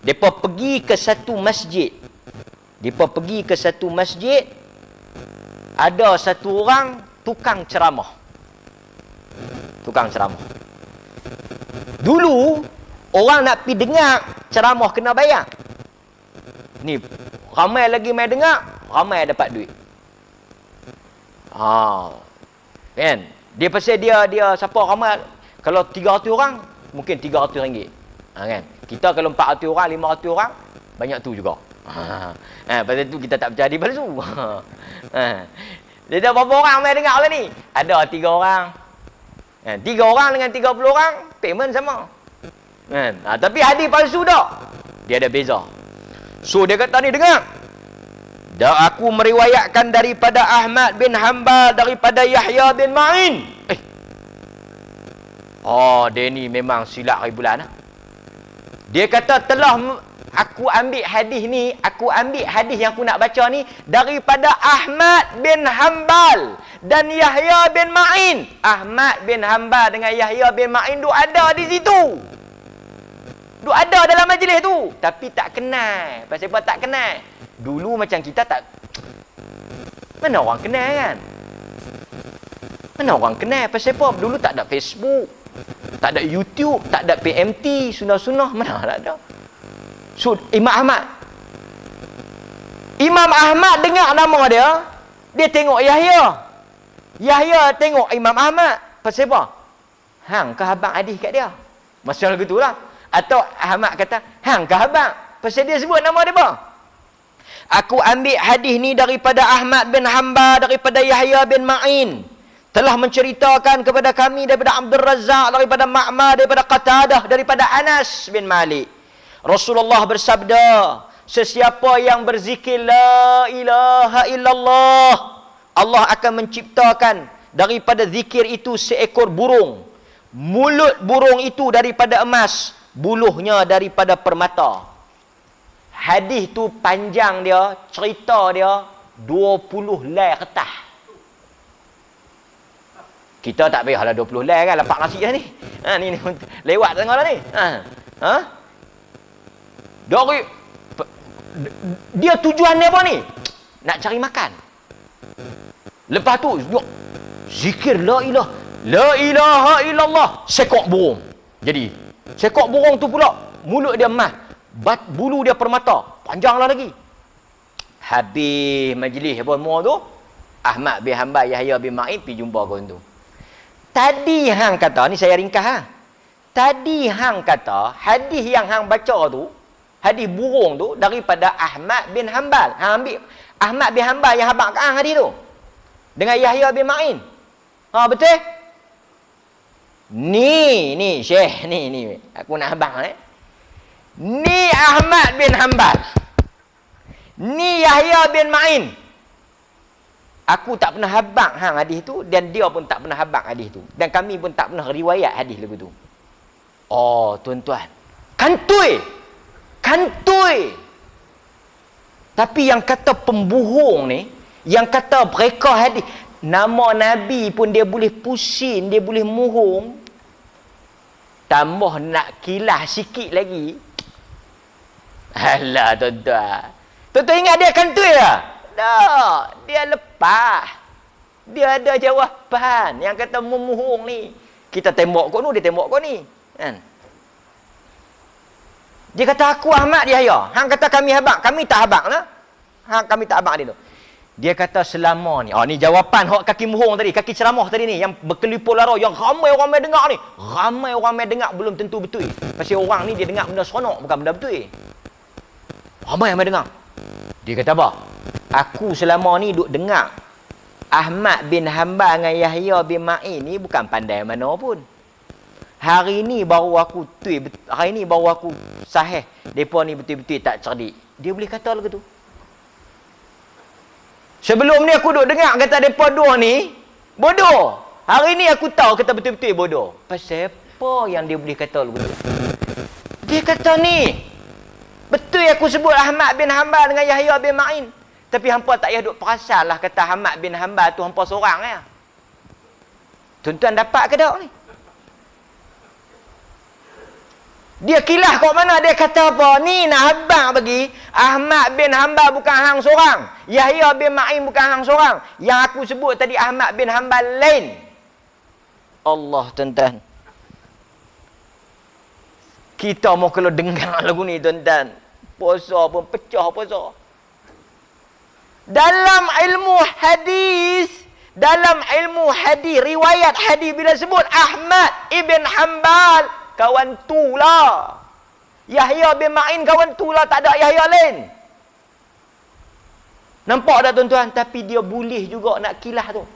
depa pergi ke satu masjid. Ada satu orang tukang ceramah. Dulu orang nak pergi dengar ceramah kena bayar. Ni ramai lagi mai dengar, ramai dapat duit. Kan? Dia pasal dia siapa ramai, kalau 300 orang mungkin RM300. Kan? Kita kalau 400 orang, 500 orang banyak tu juga. Pasal tu kita tak percaya di palsu. Jadi berapa orang mai dengar lah ni? Ada 3 orang. 3 orang dengan 30 orang payment sama. Tapi hadis palsu tak? Dia ada beza. So dia kata ni dengar. Aku meriwayatkan daripada Ahmad bin Hanbal, daripada Yahya bin Ma'in. Oh, dia ni memang silap hari bulan. Dia kata aku ambil hadis ni, aku ambil hadis yang aku nak baca ni daripada Ahmad bin Hanbal dan Yahya bin Ma'in. Ahmad bin Hanbal dengan Yahya bin Ma'in duk ada di situ. Duk ada dalam majlis tu, tapi tak kenal. Pasal apa tak kenal? Dulu macam kita tak, mana orang kenal kan? Mana orang kenal? Pasal apa? Dulu tak ada Facebook, tak ada YouTube, tak ada PMT, sunah-sunah, mana tak ada. So, Imam Ahmad dengar nama dia tengok Yahya. Yahya tengok Imam Ahmad. Pasal apa? Hang ke abang hadis kat dia? Masalah gitu lah. Atau Ahmad kata, hang ke abang? Pasal dia sebut nama dia apa? Aku ambil hadis ni daripada Ahmad bin Hanbal, daripada Yahya bin Ma'in. Telah menceritakan kepada kami daripada Abdul Razzaq, daripada Ma'mar, daripada Qatadah, daripada Anas bin Malik. Rasulullah bersabda, sesiapa yang berzikir la ilaha illallah, Allah akan menciptakan daripada zikir itu seekor burung. Mulut burung itu daripada emas, buluhnya daripada permata. Hadis tu panjang dia, cerita dia 20 helai kertas. Kita tak payahlah 20 helai kan, lapak nasi dah ni. Ni lewat tengah dah ni. Dia tujuan dia apa ni? Nak cari makan. Lepas tu zikir la ilaha illallah, sekok burung. Jadi sekok burung tu pula mulut dia emas, bulu dia permata, panjanglah lagi. Habis majlis apa semua tu, Ahmad bin Hanbal, Yahya bin Ma'in pergi jumpa kawan tu. Tadi hang kata, ni saya ringkas Tadi hang kata hadis yang hang baca tu, hadis burung tu daripada Ahmad bin Hanbal. Hang ambil Ahmad bin Hanbal yang habaq kat hang hadis tu dengan Yahya bin Ma'in. Betul? Ni Syekh ni aku nak habaq Ni Ahmad bin Hanbal. Ni Yahya bin Ma'in. Aku tak pernah habaq hang hadis tu dan dia pun tak pernah habaq hadis tu. Dan kami pun tak pernah riwayat hadis lagu tu. Oh, tuan-tuan. Kantui. Tapi yang kata pembohong ni, yang kata mereka hadis, nama Nabi pun dia boleh pusing, dia boleh mohong. Tambah nak kilah sikit lagi. Alah, tuan-tuan. Tuan-tuan ingat dia kantui tak? Tak. Dia lepas. Dia ada jawapan. Yang kata memohong ni. Kita tembak kau ni, dia tembak kau ni. Kan? Dia kata aku Ahmad, Yahya. Hang kata kami habaq. Kami tak habaq lah. Kami tak habaq dia tu. Dia kata selama ni. Ni jawapan hak kaki mohong tadi. Kaki ceramah tadi ni. Yang berkelipur lara. Yang ramai orang main dengar ni. Ramai orang main dengar belum tentu betul. Pasal orang ni dia dengar benda seronok. Bukan benda betul. Ramai yang main dengar. Dia kata apa? Aku selama ni duk dengar Ahmad bin Hanbal dengan Yahya bin Ma'in ni bukan pandai mana pun. Hari ni baru aku sahih depa ni betul-betul tak cerdik. Dia boleh kata lagu tu. Sebelum ni aku duk dengar kata depa dua ni bodoh. Hari ni aku tahu kata betul-betul bodoh. Pasal apa yang dia boleh kata lagu tu? Dia kata ni betul aku sebut Ahmad bin Hanbal dengan Yahya bin Ma'in. Tapi hampa tak payah duk perasan lah kata Ahmad bin Hanbal tu hampa seorang ya. Tuan-tuan dapat ke tak ni? Dia kilah kat mana? Dia kata apa? Ni nak habaq bagi Ahmad bin Hanbal bukan hang seorang. Yahya bin Ma'in bukan hang seorang. Yang aku sebut tadi Ahmad bin Hanbal lain. Allah, tuan-tuan. Kita mau kalau dengar lagu ni, tuan-tuan. Puasa pun pecah puasa. Dalam ilmu hadis, riwayat hadis bila sebut Ahmad ibn Hanbal, kawan tu lah. Yahya bin Ma'in kawan tu lah, tak ada Yahya lain. Nampak tak tuan-tuan? Tapi dia boleh juga nak kilah tu.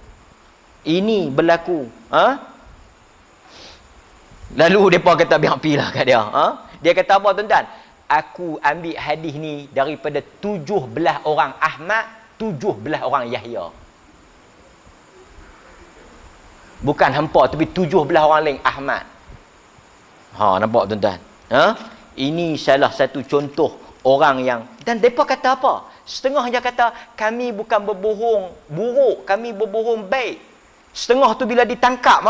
Ini berlaku. Lalu mereka kata biar pilah kat dia. Dia kata apa tuan-tuan? Aku ambil hadis ni daripada 17 orang Ahmad 17 orang Yahya. Bukan hampa tapi 17 orang lain Ahmad. Ha, nampak tuan-tuan? Ha? Ini salah satu contoh orang yang, dan depa kata apa? Setengah je kata kami bukan berbohong buruk, kami berbohong baik. Setengah tu bila ditangkap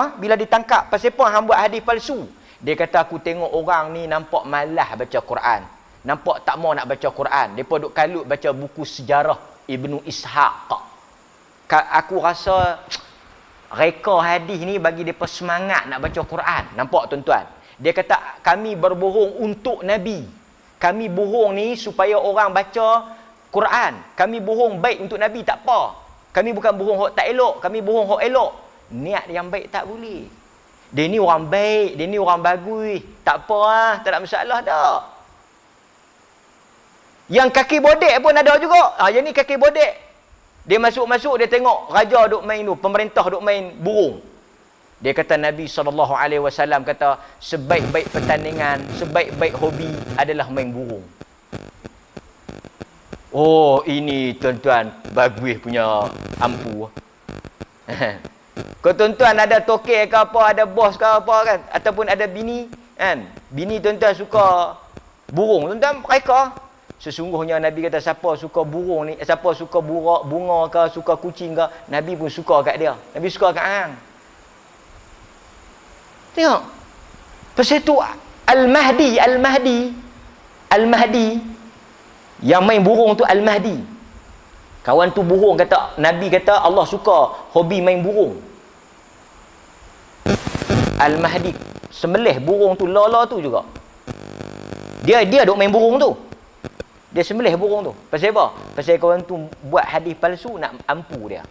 pasal apa hang buat hadis palsu? Dia kata aku tengok orang ni nampak malas baca Quran. Nampak tak mau nak baca Quran. Depa duk kalut baca buku sejarah Ibnu Ishaq. Aku rasa reka hadis ni bagi depa semangat nak baca Quran. Nampak tuan-tuan? Dia kata kami berbohong untuk Nabi. Kami bohong ni supaya orang baca Quran. Kami bohong baik untuk Nabi tak apa. Kami bukan bohong hak tak elok, kami bohong hak elok. Niat yang baik tak boleh. Dia ni orang baik, dia ni orang bagus. Tak apa lah, tak ada masalah tak. Yang kaki bodek pun ada juga. Yang ni kaki bodek. Dia masuk-masuk, dia tengok raja duk main tu, pemerintah duk main burung. Dia kata Nabi SAW kata, sebaik-baik pertandingan, sebaik-baik hobi adalah main burung. Oh, ini tuan-tuan bagus punya ampu. Kau tuan-tuan ada tokek ke apa, ada bos ke apa kan, ataupun ada bini kan. Bini tuan-tuan suka burung, tuan-tuan mereka. Sesungguhnya Nabi kata siapa suka burung ni, siapa suka bunga ke, suka kucing ke, Nabi pun suka kat dia. Nabi suka kat hang. Tengok. Pasal tu Al-Mahdi yang main burung tu Al-Mahdi. Kawan tu burung kata, Nabi kata Allah suka hobi main burung. Al-Mahdi sembelih burung tu, lala tu juga. Dia duk main burung tu. Dia sembelih burung tu. Pasal apa? Pasal kawan tu buat hadis palsu nak ampu dia.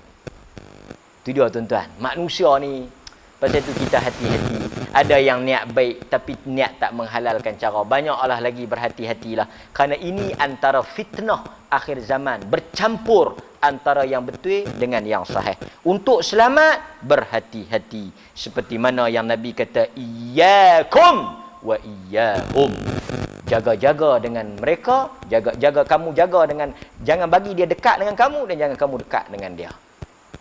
Tu dia tuan-tuan. Manusia ni, pasal tu kita hati-hati. Ada yang niat baik tapi niat tak menghalalkan cara. Banyaklah lagi berhati-hatilah. Kerana ini antara fitnah akhir zaman. Bercampur antara yang betul dengan yang sahih. Untuk selamat, berhati-hati. Seperti mana yang Nabi kata, Iyyakum wa iyyahum. Jaga-jaga dengan mereka, jaga kamu jaga dengan, jangan bagi dia dekat dengan kamu dan jangan kamu dekat dengan dia.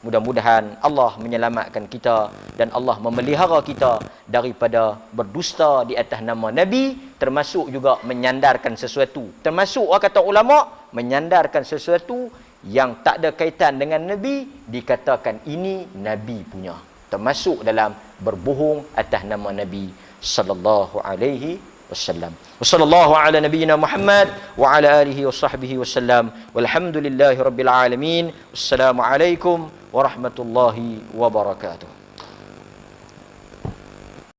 Mudah-mudahan Allah menyelamatkan kita dan Allah memelihara kita daripada berdusta di atas nama Nabi, termasuk juga menyandarkan sesuatu. Termasuk kata ulama, menyandarkan sesuatu yang tak ada kaitan dengan Nabi, dikatakan ini Nabi punya. Termasuk dalam berbohong atas nama Nabi sallallahu alaihi wasallam. Wassallallahu ala nabiyyina Muhammad wa ala alihi wa sahbihi wasallam. Walhamdulillahi rabbil alamin. Wassalamu alaikum warahmatullahi wabarakatuh.